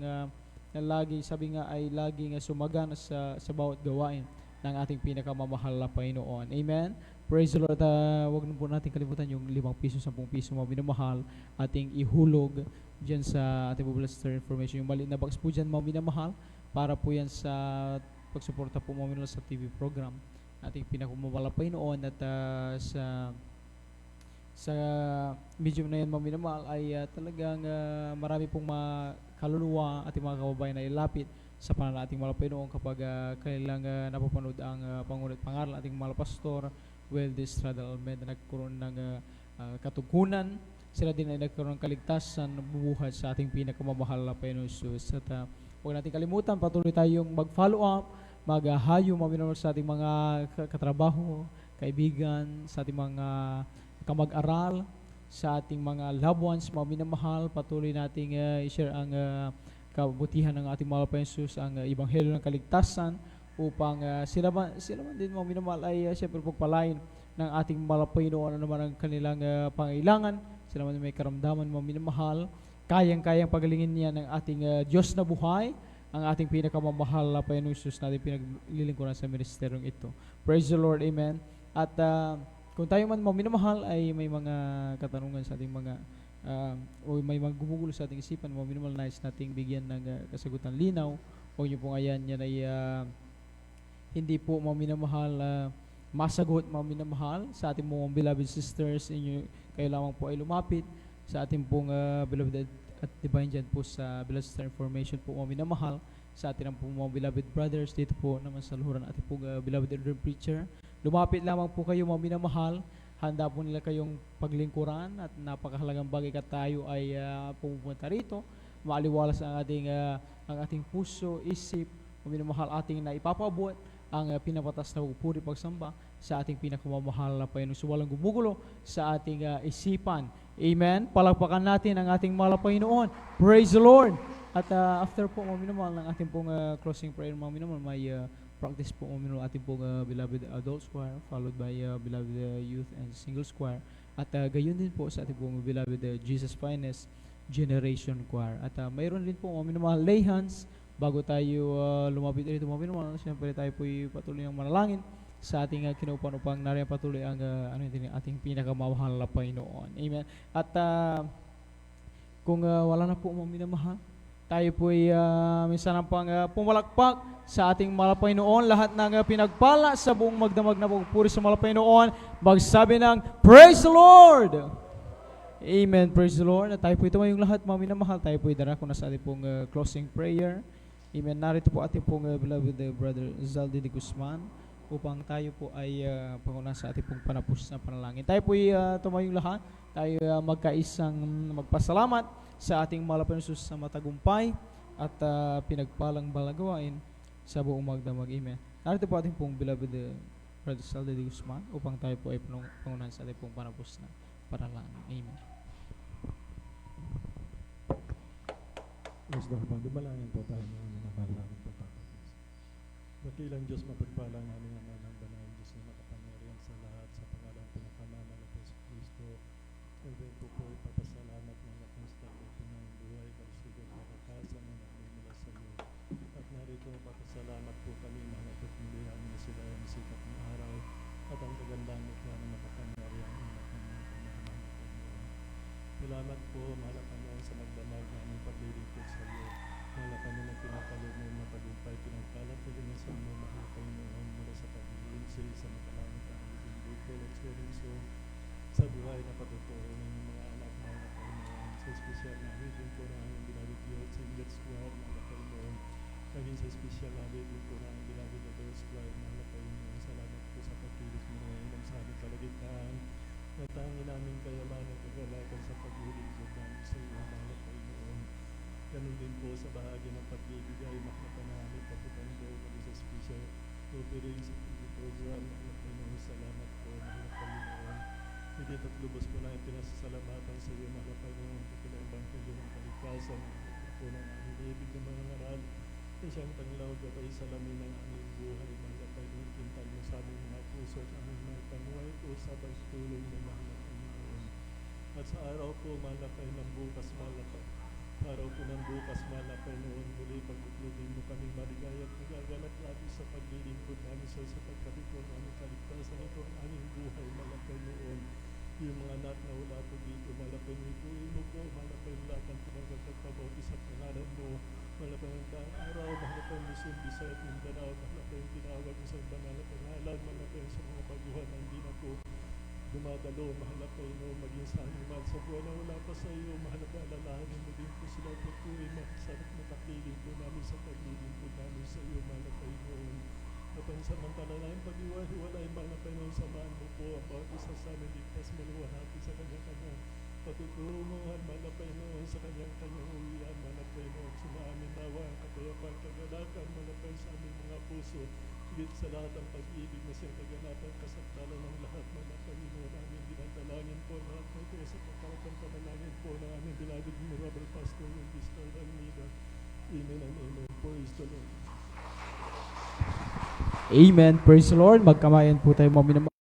na lagi, sabi nga, ay laging sumagana sa bawat gawain ng ating pinakamamahal na Panginoon. Amen? Praise the Lord. Huwag na po natin kalimutan yung 5 piso, 10 piso, mga minamahal, ating ihulog dyan sa ating Bubbler information. Yung maliit na box po dyan, mga minamahal, para po yan sa pagsuporta po, mga minamahal, sa TV program ating pinakamamahal na Panginoon. At sa medium na yan, mga minamahal, ay talagang marami pong kaluluwa ating mga kababayan na ilapit sa pangalan ating mahal na Panginoon kapag kailang napapanood ang pangunit pangaral ating mahal na pastor Weldy Estrada Almeida, nagkaroon ng katugunan. Sila din ay nagkaroon ng kaligtasan, bubuhat sa ating pinakamamahal na Panginoon Jesus. At huwag natin kalimutan, patuloy tayong mag-follow up, maghahayo, maminamahal, sa ating mga katrabaho, kaibigan, sa ating mga kamag-aral, sa ating mga loved ones, mga minamahal. Patuloy nating i-share ang kabutihan ng ating mahal na Jesus, ang ebanghelyo ng kaligtasan, upang sila man din, mga minamahal, ay siyempre pagpalain ng ating mahal na Panginoon, ano naman ang kanilang pangailangan. Sila man may karamdaman, mga minamahal, kayang pagalingin niya ng ating Diyos na buhay, ang ating pinakamamahal na Panginoon Jesus natin pinaglilingkuran sa ministeryong ito. Praise the Lord. Amen. At kung tayo man, mga minamahal, ay may mga katanungan sa ating mga o may mga gumugulo sa ating isipan, mga minamahal, nais nating bigyan ng kasagutan linaw, huwag niyo pong ayan, yan ay hindi po mga minamahal masagot mga minamahal sa ating mga beloved sisters. Kayo lamang po ay lumapit sa ating pong beloved at divine dyan po sa beloved sister information po mga minamahal, sa ating pong mga beloved brothers dito po naman sa luhuran ating pong beloved elder preacher. Lumapit lamang po kayo mga minamahal. Handa po nila kayong paglingkuran at napakahalagang bagay ka tayo ay pumupunta rito. Maaliwalas ang ating puso, isip, minamahal ating na ipapabot ang pinapatas na pupuri pagsamba sa ating pinakamamahal na Panginoon. So walang gumugulo sa ating isipan. Amen. Palakpakan natin ang ating mahal na Panginoon. Praise the Lord. At after po mga minamahal ng ating pong closing prayer mga minamahal, may practice po mga ating pong beloved adults choir, followed by beloved youth and singles choir, at gayon din po sa ating pong beloved Jesus Finest Generation Choir. At mayroon din po mga minamahal lay hands bago tayo lumapit rito mga minamahal. Siyempre tayo po patuloy ng manalangin sa ating kinaupan upang nariyan patuloy ang ating pinakamamahal na Panginoon. Amen. At kung wala na po mga minamahal, tayo po ay minsan ang pang pumalakpak sa ating mahal na Panginoon. Lahat ng pinagpala sa buong magdamag na pagpuri sa mahal na Panginoon, magsabi ng Praise the Lord! Amen. Praise the Lord. At tayo po ito yung lahat mga minamahal. Tayo po ay darako na sa ating pong closing prayer. Amen. Narito po ating pong beloved brother Zaldi de Guzman upang tayo po ay pangunan sa ating pong panapos na panalangin. Tayo po ay tumayong lahat. Tayo magkaisang magpasalamat sa ating mahal na Panginoon sa matagumpay at pinagpalang balagawain sa buong magdamag. Amen. Narito po ating pong beloved brother Zaldi de Guzman upang tayo po ay pangunan sa ating pong panapos na panalangin. Amen. Yes, Lord, dumalangin po tayo ng mga panalangin po tayo. Dakilang Diyos, mapagpalang namin ang manang banal Diyos na makapangyarihan sa lahat sa pangalang pinakamana ng Yesu Kristo. Kaya po ipapasalamat ng nakonsta po ng buhay, kalusugan, makakasan na namin mula sa iyo. At narito mapapasalamat po kami mga pagmulihan na sila ang sikat ng araw at ang kagandang mukha ng makapangyarihan ng pinakamana. Salamat po, mahal Panginoon, sa magdamag na aming paglilingkod sa iyo. Mahal Panginoon, ang pinapalog mo yung matagumpay, pinagkalat po din sa mo, mahal Panginoon, mula sa paglilingkod sa makalangit ang living bukol at so sa buhay na patutuo ng mga anak, mahal Panginoon, sa espesyal na higing po na aming beloved youth, sa English Square, mahal Panginoon, naging sa espesyal na higing po na aming beloved adult square, mahal Panginoon. Salamat po sa pagkilos mo ngayon sa aming kalagitnaan. Natangin namin kayamanan at kagalakan sa paglilingkod namin sa iyo, mahal Panginoon. Ganun din po sa bahagi ng pagbibigay, makapanamin, pagkutando, kami sa special offering sa program, mahal Panginoon. Salamat po, mahal Panginoon. Higit at lubos po na pinasasalamatan sa iyo, mahal Panginoon. Ito na ang bangkilyo ng kalikasan, po ng aming ibig ng mga ngaral. Siyang tanglaw, gabay salamin ng aming buhay, mahal Panginoon. Pintal mo sa aming mga puso at aming mga panuway po sa pagtulong ng mahal Panginoon. At sa araw po, mahal Panginoon, bukas, mahal araw po ng bukas, mahal Panginoon, muli pagkuklubin mo kaming maligaya at magagalak natin sa paglilingkod namin sa pagkabit po ng aming kaligtasan. Ito ang aming buhay, mahal Panginoon. Yung mga anak na wala po dito, mahal Panginoon, ituin mo po, mahal Panginoon, lahat ng pinagkakabauti sa pangalan mo. Mahal Panginoon, araw, mahal Panginoon, Luzon, Visayas at Mindanao, mahal Panginoon, tinawag mo sa banal na pangalan, mahal Panginoon, sa mga baguhan na hindi na po dumadalo, mahal Panginoon, maging sa aming mahal sa buwan na wala pa sa iyo, mahal na alalahanin mo din po sila pagkuhin, makasarap na takiling po namin sa paglilin po namin sa iyo, mahal Panginoon. Napansamantala na yung pag-iwalay, mahal Panginoon, samahan mo po ang bawat isa sa amin, ligtas maluwahati sa kanya-kanyang patutunguhan, mahal Panginoon, sa kanyang-kanyang uwian, mahal Panginoon, sumaamin nawa ang kapayapang kagalakan, mahal Panginoon, sa aming mga puso, higit sa lahat ang pag-ibig na siyang kaganapan, kasakdalan ng lahat, mahal Panginoon, aming dinadalangin po, lahat po ito sa pagkaratang panalangin po ng aming beloved Honorable Pastor Mr. Almeida. Amen and amen. Praise the Lord. Amen. Praise the Lord. Magkamayan po tayo mga minamahal.